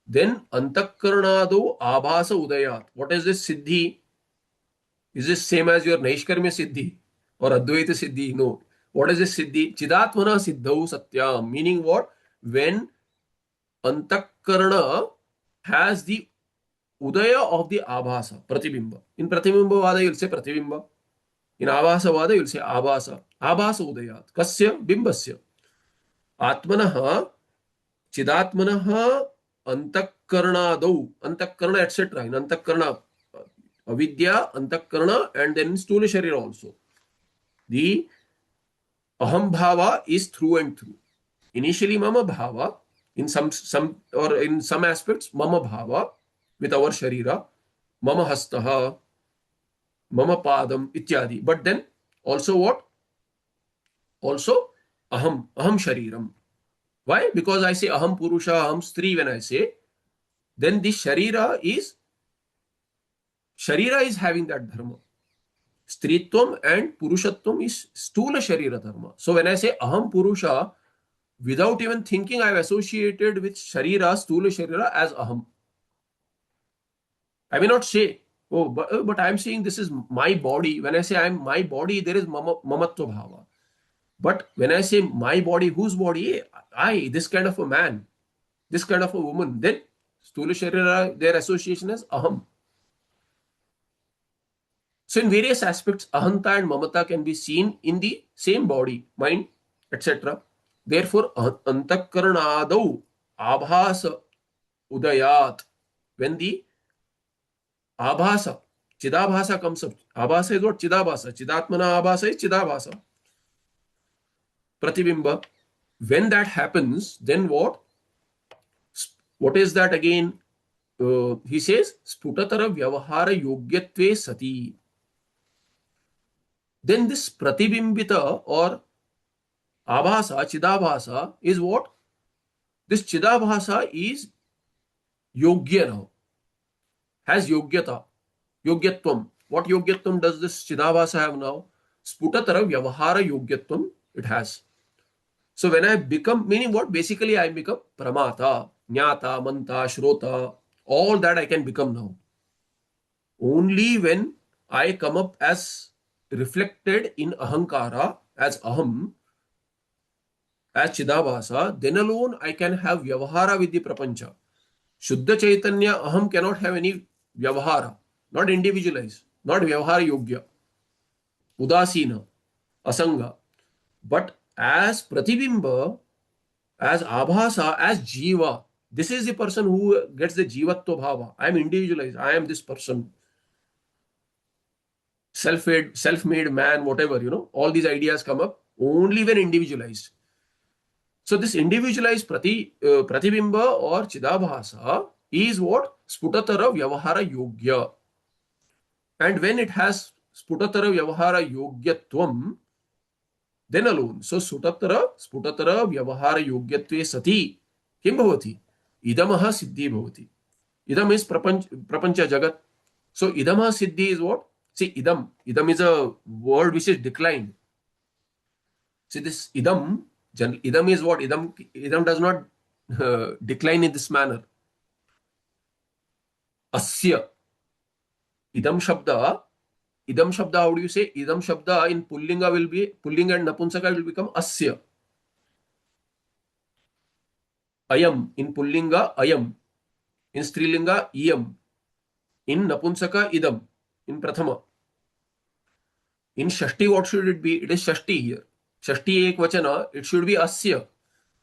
then antakarnado abhasa udayat. What is this siddhi? Is this same as your Naishkarmyasiddhi or Advaita Siddhi? No. What is this siddhi? Chidatmana siddhau satyam. Meaning what? When antakarna has the udaya of the abhasa, pratibimba. In pratibimba you'll say pratibimba. In abhasa you'll say abhasa. Abhasa udayat. Kasya? Bimbasya. Atmanah chidatmanah antakarnadau. Antakarna, etc. In antakarna, avidya, antakarna, and then stula sharira also. The aham bhava is through and through. Initially mama bhava, in some aspects mama bhava with our sharira, mama hastaha, mama padam ityadi. But then also what? Also aham shariram. Why? Because I say aham purusha, aham stri when I say, then the sharira is having that dharma. Stritvam and purushatvam is stula sharira dharma. So when I say aham purusha, without even thinking, I have associated with sharira, stula sharira as aham. I may not say, oh, but I am saying this is my body. When I say I am my body, there is mamatva bhava. But when I say my body, whose body? I, this kind of a man, this kind of a woman, then stula sharira, their association is aham. So in various aspects, ahanta and mamata can be seen in the same body, mind, etc. Therefore, antakarnadau abhasa udayat. When the abhasa, chidabhasa comes up. Abhasa is what? Chidabhasa. Chidatmana abhasa is chidabhasa. Pratibimba. When that happens, then what? What is that again? He says, sputatara vyavahara yogyatve sati. Then this pratibimbita or abhasa, chidabhasa is what? This chidabhasa is yogya now. Has yogyata, yogyatvam. What yogyatvam does this chidabhasa have now? Sputatara vyavahara yogyatvam it has. So when I become, meaning what? Basically I become pramata, jnata, manta, shrota, all that I can become now. Only when I come up as reflected in ahankara, as aham, as chidabhasa, then alone I can have vyavahara with the prapancha. Shuddha Chaitanya aham cannot have any vyavahara, not individualized, not vyavahara yogya, udasina, asanga. But as pratibimba, as abhasa, as jiva, this is the person who gets the jivatva bhava. I am individualized, I am this person. Self-made man, whatever, all these ideas come up only when individualized. So this individualized pratibimba or chidabhasa is what? Sputatara vyavahara yogya. And when it has sputatara vyavahara yogyatvam, then alone. So sputatra vyavahara yogyatve sati. Kim bhavati? Idamaha siddhi bhavati. Idam is prapancha jagat. So idamaha siddhi is what? See, idam. Idam is a word which is declined. See, this idam is what? Idam does not decline in this manner. Asya. Idam shabda, how do you say? Idam shabda in Pullinga and Napunsaka will become asya. Ayam. In Pullinga, ayam. In Strilinga, iyam. In Napunsaka, idam. In Prathama. In Shashti, what should it be? It is Shashti here. Shashti ekvachana, it should be asya.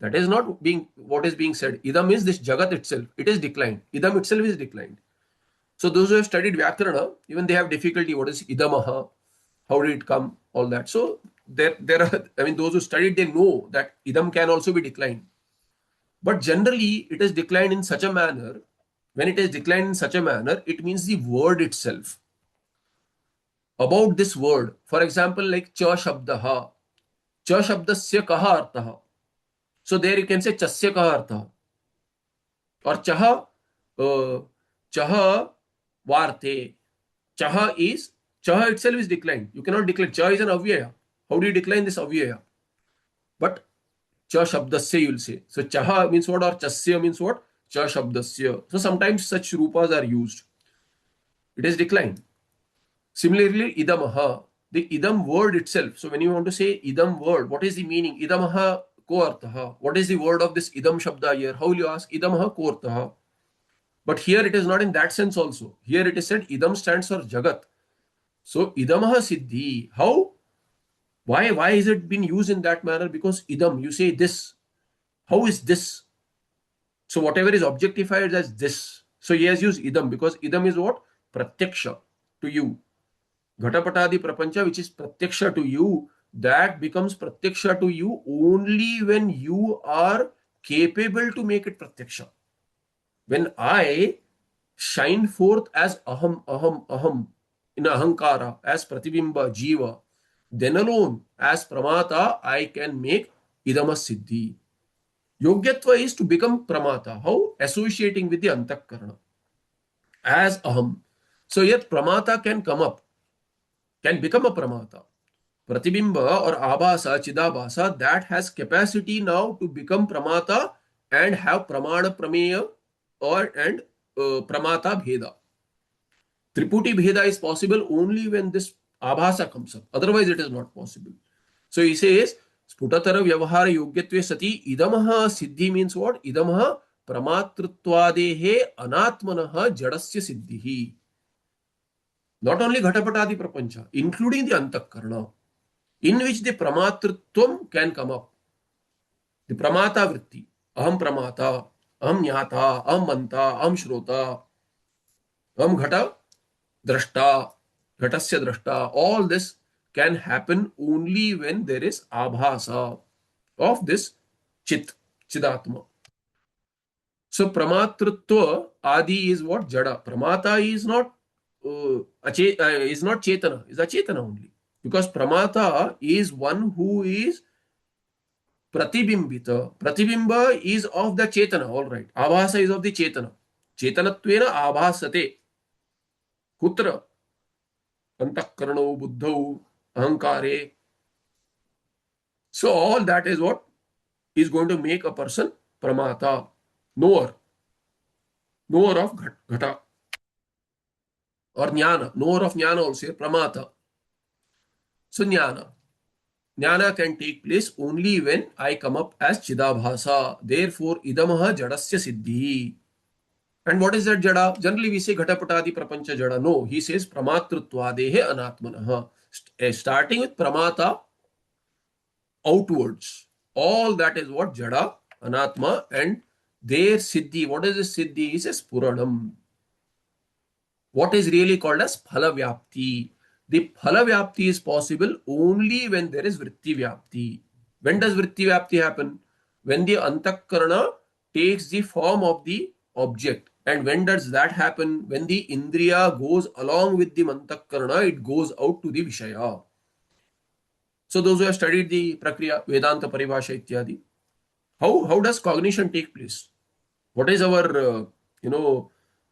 That is not what is being said. Idam is this jagat itself. It is declined. Idam itself is declined. So those who have studied Vyakarana, even they have difficulty. What is idamaha? How did it come? All that. So there are, those who studied, they know that idam can also be declined. But generally, it is declined in such a manner. When it is declined in such a manner, it means the word itself. about this word. For example, like cha shabdaha. Cha shabdasya kaha artaha. So there you can say chasya kaha artaha. Or chaha, chaha varte. Chaha itself is declined. You cannot decline. Cha is an avyaya. How do you decline this avyaya? But cha shabdasya you'll say. So chaha means what, or chasya means what? Cha shabdasya. So sometimes such rupas are used. It is declined. Similarly, idamaha, the idam word itself. So when you want to say idam word, what is the meaning? Idamaha ko artaha. What is the word of this idam shabda here? How will you ask? Idamaha ko artaha. But here it is not in that sense also. Here it is said idam stands for jagat. So idamaha siddhi. How? Why is it been used in that manner? Because idam, you say this. How is this? So whatever is objectified as this. So he has used idam because idam is what? Pratyaksha to you. Ghatapatadi prapancha, which is pratyaksha to you, that becomes pratyaksha to you only when you are capable to make it pratyaksha. When I shine forth as aham, aham, aham, in ahankara, as pratibimba, jiva, then alone, as pramata, I can make idama siddhi. Yogyatva is to become pramata. How? Associating with the antakarana. As aham. So yet pramata can come up, can become a pramata. Pratibimba or abhasa, chidabhasa, that has capacity now to become pramata and have pramana prameya and pramata bheda. Triputi bheda is possible only when this abhasa comes up. Otherwise, it is not possible. So he says, sputatara vyavahara yogyatve sati idamaha siddhi means what? Idamaha pramatrutvadehe anatmanaha jadasya siddhihi. Not only ghatapatadi prapancha, including the antakarana, in which the pramatrutvam can come up. The pramata vritti, aham pramata, aham jnata, aham manta, aham shrota, aham ghata drashta, ghatasya drashta. All this can happen only when there is abhasa of this chit, chidatma. So pramatrutva adi is what? Jada. Pramata is not chetana, is achetana only. Because pramata is one who is pratibimbita. Pratibimba is of the chetana, all right. Abhasa is of the chetana. Chetanattvena abhasate. Kutra? Antakarano, buddhau, ahankare. So all that is what is going to make a person pramata, knower of ghata. Or jnana, knower of jnana also, pramata. So jnana can take place only when I come up as chidabhasa. Therefore, idamaha jadasya siddhi. And what is that jada? Generally we say ghatapatadi prapancha jada. No, he says pramatrutvadehe anatmanaha. Starting with pramata outwards. All that is what jada, anatma, and their siddhi. What is this siddhi? He says puranam. What is really called as phala vyapti. The phala vyapti is possible only when there is vritti vyapti. When does vritti vyapti happen? When the antakarana takes the form of the object. And when does that happen? When the indriya goes along with the antakarana, it goes out to the vishaya. So those who have studied the prakriya, Vedanta Paribhasha ityadi, how does cognition take place? What is our, jnana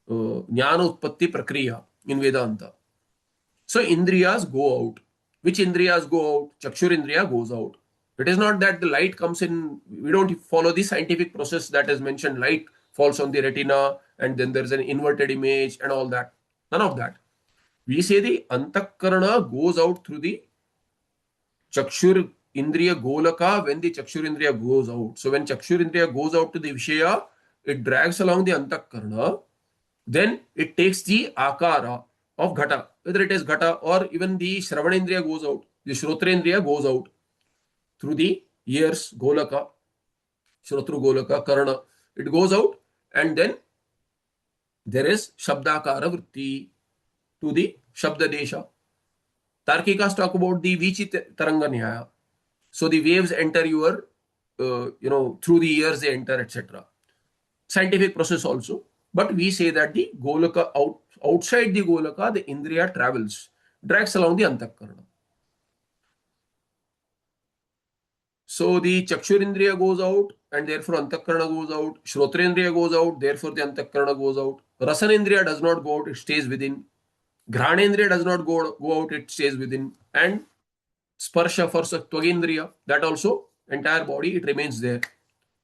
utpatti prakriya in Vedanta? So indriyas go out. Which indriyas go out? Chakshur indriya goes out. It is not that the light comes in. We don't follow the scientific process that is mentioned. Light falls on the retina and then there is an inverted image and all that. None of that. We say the antakarana goes out through the Chakshur Indriya Golaka when the Chakshur Indriya goes out. So when Chakshur Indriya goes out to the Vishaya, it drags along the Antakarana. Then it takes the Akara of Ghata. Whether it is Ghata or even the Shravana Indriya goes out. The Shrotra Indriya goes out through the ears, Golaka, Shrotru Golaka, Karana. It goes out and then there is Shabdakara Vritti to the Shabda Desha. Tarkikas talk about the Vichi Taranga Nyaya. So the waves enter your, through the ears they enter, etc. Scientific process also. But we say that the Golaka, outside the Golaka, the Indriya travels. drags along the Antakarana. So the Chakshurindriya goes out and therefore Antakarana goes out. Shrotrendriya goes out, therefore the Antakarana goes out. Rasanendriya does not go out, it stays within. Granendriya does not go out, it stays within. And Sparsha for Twagendriya, that also, entire body, it remains there,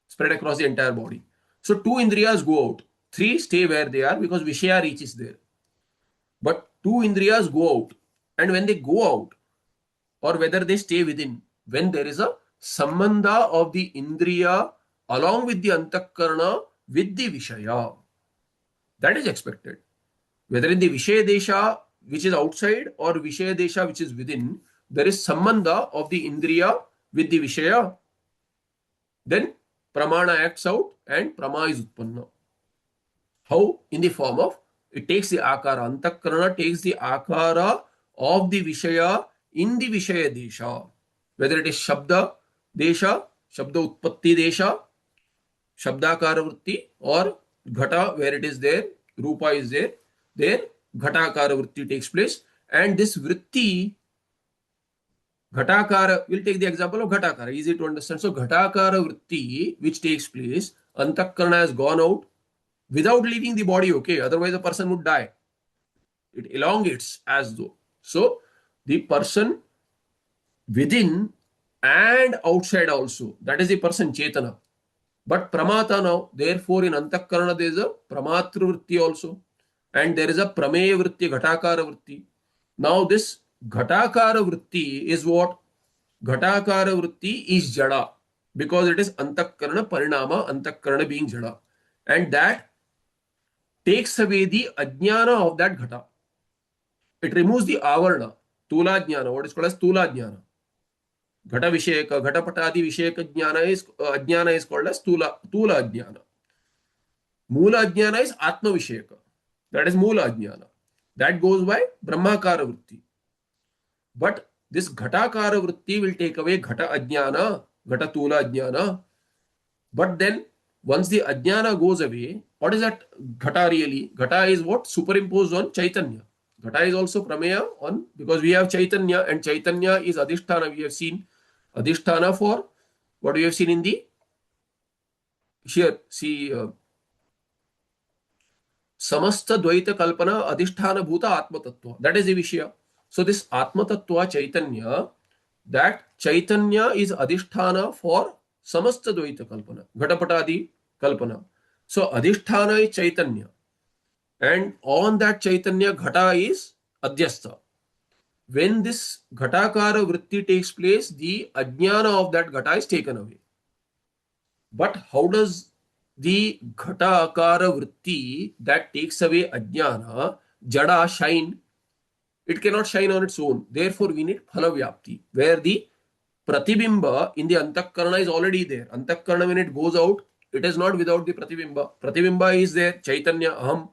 spread across the entire body. So 2 Indriyas go out. 3 stay where they are because Vishaya reaches there. But 2 Indriyas go out. And when they go out, or whether they stay within, when there is a sambandha of the Indriya along with the Antakarana with the Vishaya, that is expected. Whether in the Vishaya Desha, which is outside, or Vishaya Desha, which is within, there is sambandha of the Indriya with the Vishaya, then Pramana acts out and Prama is Utpanna. How? In the form of, it takes the Akara. Antakarana takes the Akara of the Vishaya in the Vishaya Desha. Whether it is Shabda Desha, Shabda Utpatti Desha, Shabdakara Vritti, or Ghata, where it is there, Rupa is there, Ghatakara Vritti takes place. And this Vritti, Ghatakara, we'll take the example of Ghatakara, easy to understand. So Ghatakara Vritti, which takes place, Antakarana has gone out without leaving the body, okay? Otherwise, a person would die. It elongates as though. So the person within and outside also, that is the person Chetana. But Pramata now, therefore in Antakarana there is a Pramatru Vritti also. And there is a Prameya Vritti, Ghatakara Vritti. Now this Ghatakara Vritti is what? Ghatakara Vritti is Jada. Because it is Antakarana Parinama, Antakarana being Jada. And that takes away the Ajnana of that Ghata. It removes the Avarna, Tula Jnana, what is called as Tula Jnana. Ghata Visheka, Ghata Patadi Visheka Ajnana is called as Tula Ajnana. Mula Ajnana is Atma Visheka. That is Mula Ajnana. That goes by Brahmakara Vritti. But this Ghatakara Vritti will take away Ghata Ajnana, Ghata Tula Ajnana. But then, once the Ajnana goes away, what is that Ghata really? Ghata is what? Superimposed on Chaitanya. Ghata is also Prameya on, because we have Chaitanya, and Chaitanya is Adhisthana. We have seen Adhisthana for what we have seen in the, here, see, Samasta Dvaita Kalpana Adhisthana Bhuta Atma Tattva. That is the Vishya. So this Atma Tattva Chaitanya, that Chaitanya is Adhisthana for Samasta Dvaita Kalpana, Ghatapatadi Kalpana. So Adhisthana is Chaitanya. And on that Chaitanya, Ghata is Adhyastha. When this Ghatakara Vritti takes place, the Ajnana of that Ghata is taken away. But how does the Ghatakara Vritti that takes away Ajnana, Jada, shine? It cannot shine on its own. Therefore, we need Phalavyapti, where the Pratibimba in the Antakarana is already there. Antakarana, when it goes out, it is not without the Pratibimba. Pratibimba is there, Chaitanya, Aham.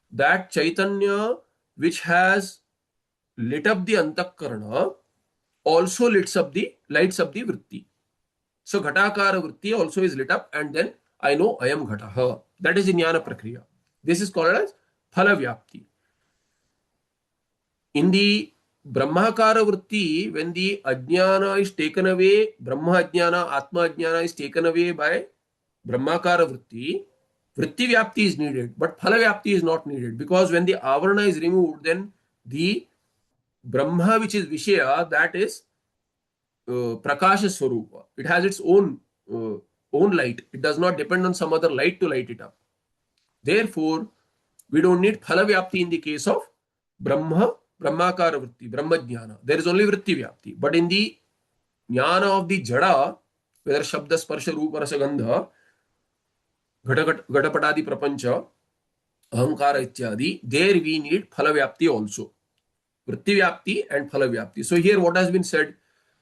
That Chaitanya which has lit up the Antakarana also lights up the Vritti. So Ghatakara Vritti also is lit up, and then I know I am Ghataha. That is the Jnana Prakriya. This is called as Phalavyapti. In the Brahmakara Vritti, when the Ajnana is taken away, Brahma Ajnana, Atma Ajnana is taken away by Brahmakara Vritti, Vritti Vyapti is needed, but Phala Vyapti is not needed, because when the Avarana is removed, then the Brahma, which is Vishaya, that is Prakasha Swarupa. It has its own light. It does not depend on some other light to light it up. Therefore, we don't need Phala Vyapti in the case of Brahmakara Vritti, Brahma Jnana. There is only Vritti Vyapti. But in the Jnana of the Jada, whether Shabda, Sparsha, Rupa, Rasa, Gandha, Ghatapatadi Prapancha, Ahankara Ityadi, there we need Phalavyapti also. Vritti Vyapti and Phalavyapti. So here what has been said?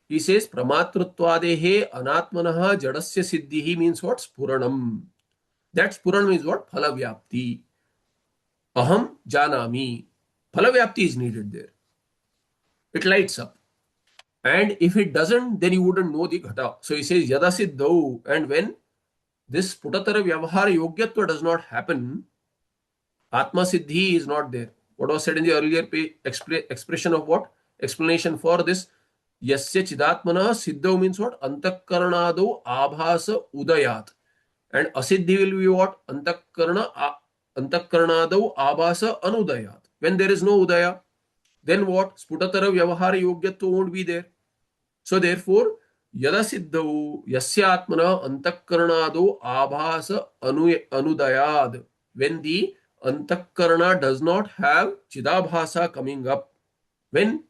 He says, Pramatrutvadehe Anatmanaha Jadasya Siddhihi means what? Spuranam. That Spuranam is what? Phalavyapti. Aham Janami. Phalavyapti is needed there. It lights up. And if it doesn't, then you wouldn't know the Ghata. So he says, Yadasiddhau. And when this Putatara Vyavahara Yogyatva does not happen, Atma Siddhi is not there. What was said in the earlier expression of what? Explanation for this. Yasya chidatmana siddhau means what? Antakarnado abhasa udayat. And asiddhi will be what? Antakarnado abhasa anudayat. When there is no udaya, then what? Sputatara vyavahara yogyatva won't be there. So therefore, yada siddhau yasyatmana antakarnado abhasa anudayad. When the antakarna does not have chidabhasa coming up, when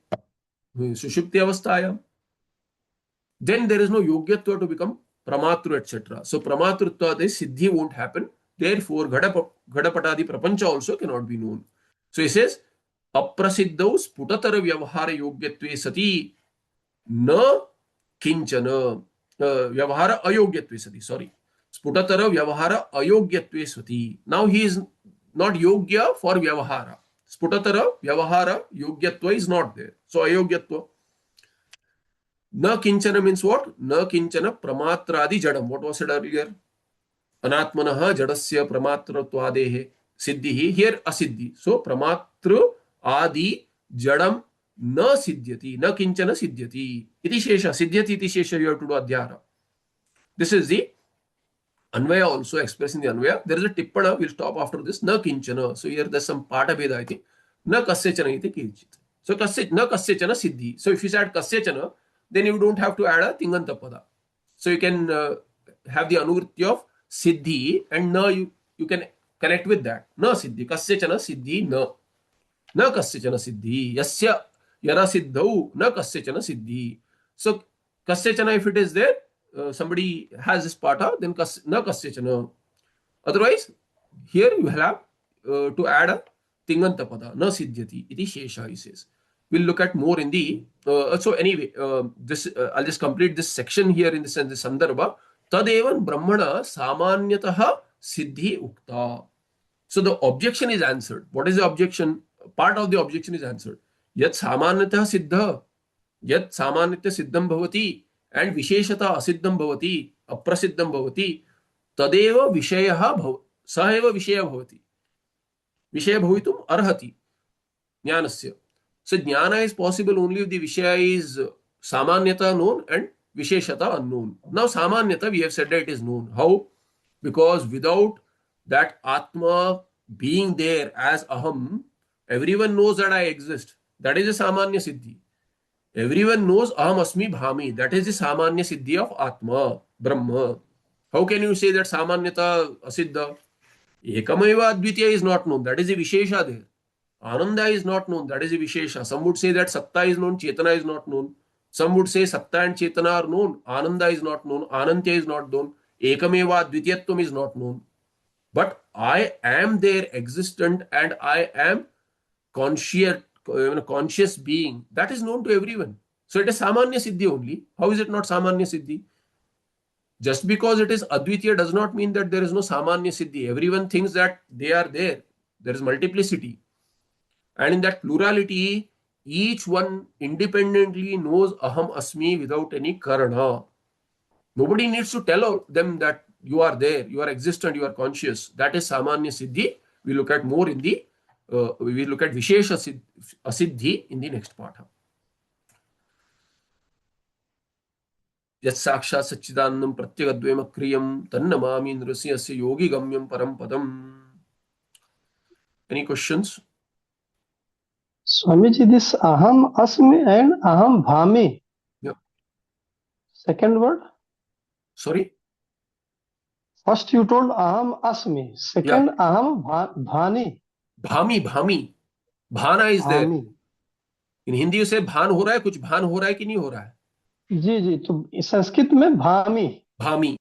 sushupti avasthayam, then there is no yogyatva to become pramatru, etc. So pramatrutva, the siddhi won't happen. Therefore, Ghadapatadi prapancha also cannot be known. So he says, aprasiddhau sputatara vyavahara yogyatve sati na kinchana vyavahara ayogyatve sati. Sorry. Sputatara vyavahara ayogyatve sati. Now he is not yogya for vyavahara. Sputatara vyavahara yogyatva is not there. So ayogyatva. Na kinchana means what? Na kinchana pramatradi jadam. What was said earlier? Anatmanaha jadasya pramatratvadehe siddhihi. Here asiddhi. So pramatru adi jadam na siddhyati. Na kinchana siddhyati. Iti shesha. Siddhyati iti shesha. You have to do adhyara. This is the Anvaya also expressing the Anvaya. There is a tippana. We'll stop after this. Na kinchana. So here there's some pata bheda, I think. Na kasyachana iti kinchit. So na kasyachana siddhi. So if you add kasyachana, then you don't have to add a tinganta pada. So you can have the anuvritti of siddhi and na you can connect with that. Na siddhi. Kasyachana siddhi na. Na kasyachana siddhi. Yasya yara siddhau na kasyachana siddhi. So kasyachana, if it is there, somebody has this pata, then na kasyachana. Otherwise, here you have to add a tinganta pada. Na siddhyati. Iti shesha, he says. We'll look at more in the so anyway, this I'll just complete this section here in the sense the sandarbha. Tadevan brahmana samanyataha siddhi ukta. So the objection is answered. What is the objection? Part of the objection is answered. Yat samanyataha siddha, yat samanyatya siddham bhavati, and visheshata asiddham bhavati, aprasiddham bhavati, tadeva vishayaha saheva vishaya bhavati. Vishaya bhavitum arhati jnanasya. So jnana is possible only if the Vishaya is Samanyata known and Visheshata unknown. Now Samanyata, we have said that it is known. How? Because without that Atma being there as Aham, everyone knows that I exist. That is the Samanya Siddhi. Everyone knows Aham Asmi Bhami. That is the Samanya Siddhi of Atma, Brahma. How can you say that Samanyata Asiddha? Ekameva Advitya is not known. That is the Vishesha there. Ananda is not known. That is a Vishesha. Some would say that Satta is known, Chetana is not known. Some would say Satta and Chetana are known. Ananda is not known. Anantya is not known. Ekameva Dvitiyatvam is not known. But I am there existent and I am conscious being. That is known to everyone. So it is Samanya Siddhi only. How is it not Samanya Siddhi? Just because it is Advitya does not mean that there is no Samanya Siddhi. Everyone thinks that they are there. There is multiplicity. And in that plurality, each one independently knows Aham Asmi without any karana. Nobody needs to tell them that you are there, you are existent, you are conscious. That is Samanya Siddhi. We look at more in the, we look at Vishesha Asiddhi in the next part. Yat sakshat sachidanam pratyagadvema kriyam tannamami nrasiyasya yogi gamyam param padam. Any questions? Swamiji, this aham asmi and aham bhami. Yeah. Second word? Sorry? First you told aham asmi. Second aham bhani. Bhami. Bhana is there. In Hindi you say bhan ho raha hai, kuch bhan ho raha hai ki nahi ho raha hai? जी तो संस्कृत में भामी.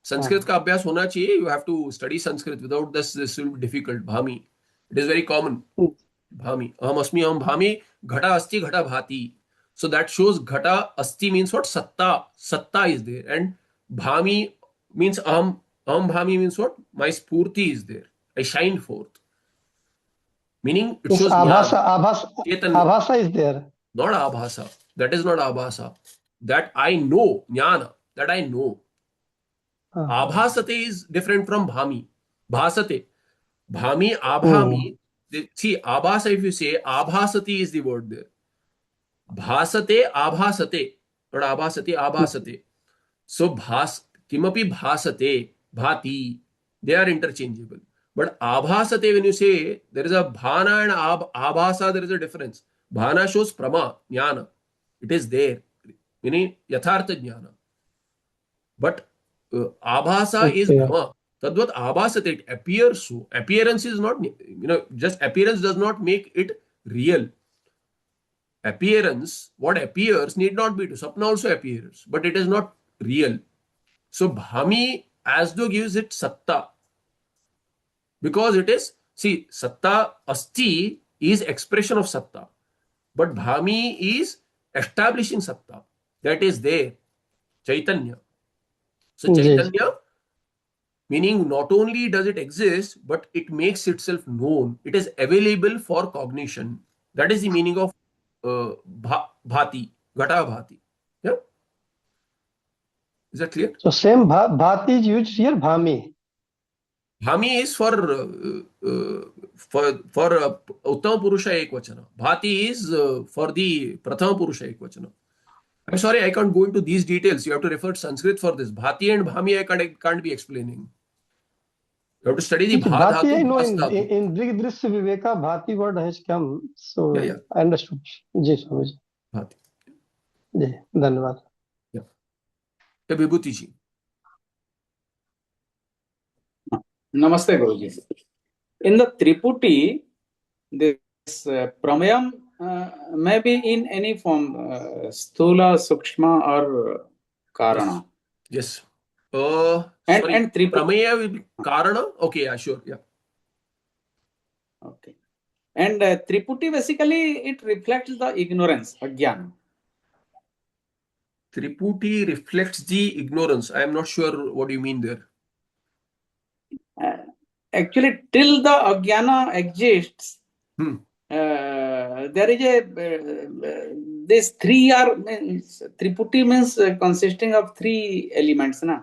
संस्कृत का अभ्यास होना चाहिए. You have to study Sanskrit. Without this will be difficult. Bhami. It is very common. Bhami. Aham asmi, aham bhami. Ghata asti, ghata bhati. So that shows ghata asti means what? Satta. Satta is there. And bhami means aham. Aham bhami means what? My spurti is there. I shine forth. Meaning it shows abhasa is there. Not abhasa. That is not abhasa. That I know. Jnana. That I know. Abhasate is different from bhami. Bhasate. Bhami, abhami. See, abhasa, if you say, abhasati is the word there. Bhasate, abhasate. Not abhasati, abhasate. So, kimapi bhasate, bhati, they are interchangeable. But abhasate, when you say, there is a bhana and abhasa, there is a difference. Bhana shows prama, jnana. It is there, meaning yathartha jnana. But abhasa is Okay. Brahma. Tadvat abhasate, it appears so. Appearance is not, just appearance does not make it real. Appearance, what appears need not be to. Sapna also appears, but it is not real. So Bhami as though gives it Satta. Because it is, see, Satta, Asti is expression of Satta. But Bhami is establishing Satta. That is there. Chaitanya. So ji ji. Chaitanya, meaning not only does it exist, but it makes itself known. It is available for cognition. That is the meaning of bhati, ghata bhati. Yeah, is that clear? So same bhati is used here, bhami. Bhami is for Uttama Purusha Ekvachana. Bhati is for the Prathama Purusha Ekvachana. I'm sorry, I can't go into these details. You have to refer to Sanskrit for this. Bhati and Bhami I can't be explaining. You have to study the Okay, Bha bhati, I Dhatu, know Bhas in Dhatu. Drisya Viveka, bhati word has come. Yeah, So yeah, I understood. Ji Swami ji. Bhati. जी धन्यवाद. Yeah. Yeah, Vibhuti ji. Namaste, Guruji. In the Triputi, this pramayam may be in any form, sthula, sukshma, or karana. Yes. Sorry. And Triputi. Prameya will be Karana? Okay, yeah, sure. Yeah. Okay. And Triputi basically it reflects the ignorance, ajnana. Triputi reflects the ignorance. I am not sure what you mean there. Actually, till the ajnana exists, Hmm. there is this three are means Triputi means consisting of three elements, na?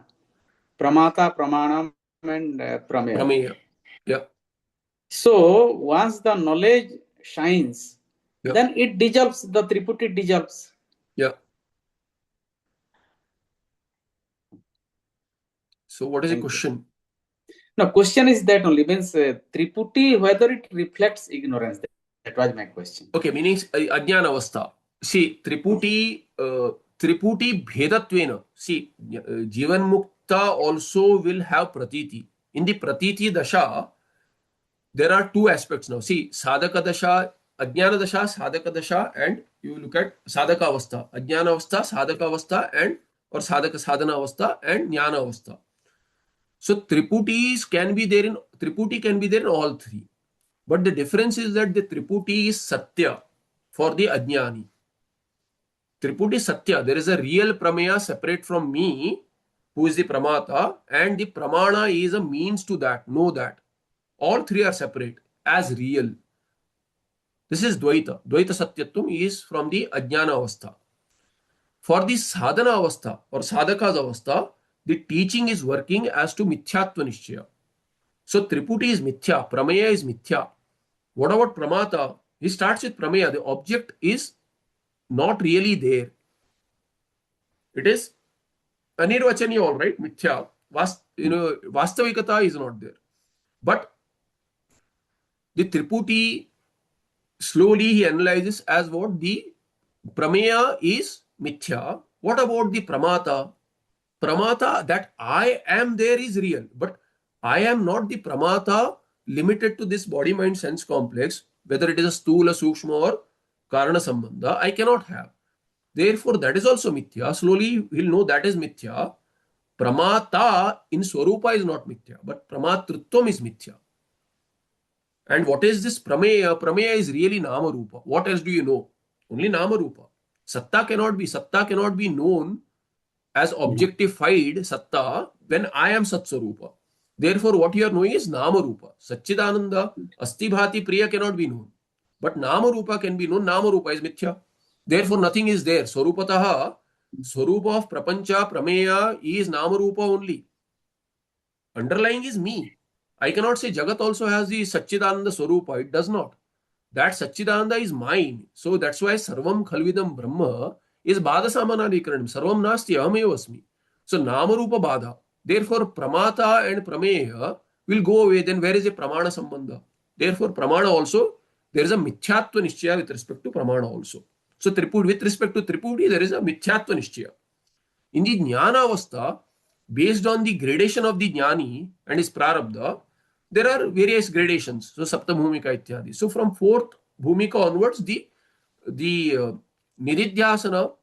Pramata, Pramanam, and Prameya. Prameya. Yeah. So once the knowledge shines, Yeah. then it dissolves, the Triputi dissolves. Yeah. So what is the Thank you. question? No, question is that only means Triputi, whether it reflects ignorance. That was my question. Okay, meaning Ajnana Avastha. See, Triputi Bhedatvena. See, Jivan Mukta also will have Pratiti. In the Pratiti Dasha, there are two aspects now. See, Sadhaka Dasha, Ajnana Dasha, Sadhaka Dasha, and you look at Sadhaka Avastha, Ajnana Avastha, Sadhaka Avastha, and or Sadhaka Sadhana Avastha and Jnana Avastha. So Triputi can be there in all three. But the difference is that the Triputi is Satya for the Ajnani. Triputi is Satya. There is a real Prameya separate from me, who is the Pramata, and the Pramana is a means to that. Know that. All three are separate as real. This is Dvaita. Dvaita Satyatvam is from the Ajnana Avastha. For the Sadhana Avastha or Sadhaka's Avastha, the teaching is working as to Mithyatva Nishchaya. So Triputi is Mithya, Prameya is Mithya. What about Pramata? He starts with Prameya. The object is not really there. It is Anirvachaniya, all right, Mithya. Vastavikata is not there. But the Triputi, slowly he analyzes as what the Prameya is Mithya. What about the Pramata? Pramata, that I am there is real, but I am not the Pramata limited to this body mind sense complex, whether it is a stula, sukshma, or karana sambandha, I cannot have. Therefore, that is also mithya. Slowly, he'll know that is mithya. Pramata in Swarupa is not mithya, but Pramatrutvam is mithya. And what is this Prameya? Prameya is really Nama Rupa. What else do you know? Only Nama Rupa. Satta cannot be known as objectified Satta when I am Satswarupa. Therefore, what you are knowing is Nama Rupa. Satchidananda, Asti Bhati Priya cannot be known. But Nama Rupa can be known. Nama Rupa is Mithya. Therefore, nothing is there. Swarupataha, Swarupa of Prapancha, Prameya is Nama Rupa only. Underlying is me. I cannot say Jagat also has the Satchidananda Swarupa. It does not. That Satchidananda is mine. So that's why Sarvam Khalvidam Brahma is Bada Samanadikaranam. Sarvam Nasti Ahamevasmi. So Namarupa Bada. Therefore, Pramata and Prameya will go away. Then where is a Pramana Sambandha? Therefore, Pramana also, there is a Mithyatva Nishchaya with respect to Pramana also. So with respect to Tripudi, there is a Mithyatva Nishchaya. In the Jnana Avastha, based on the gradation of the Jnani and his Prarabdha, there are various gradations. So Sapta Bhumika Ityadi. So from fourth Bhumika onwards, the Nididhyasana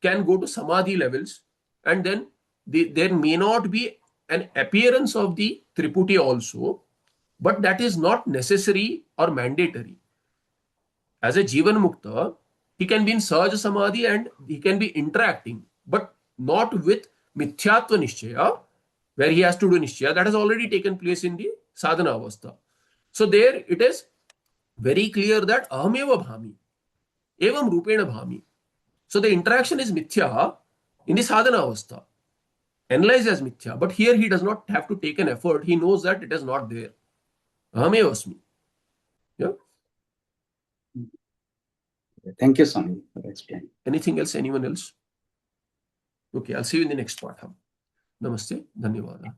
can go to Samadhi levels, and then there may not be an appearance of the Triputi also, but that is not necessary or mandatory. As a Jivan Mukta, he can be in Sahaja Samadhi and he can be interacting, but not with Mithyatva Nishchaya, where he has to do Nishchaya. That has already taken place in the Sadhana Avastha. So there it is very clear that Ahameva Bhami, Evam Rupena Bhami. So the interaction is Mithya in the Sadhana Avastha, analyzed as Mithya. But here he does not have to take an effort. He knows that it is not there. Ahameva Asmi. Yeah. Thank you, Swami, for explaining. Anything else? Anyone else? Okay, I'll see you in the next part. Namaste. Dhanyavada.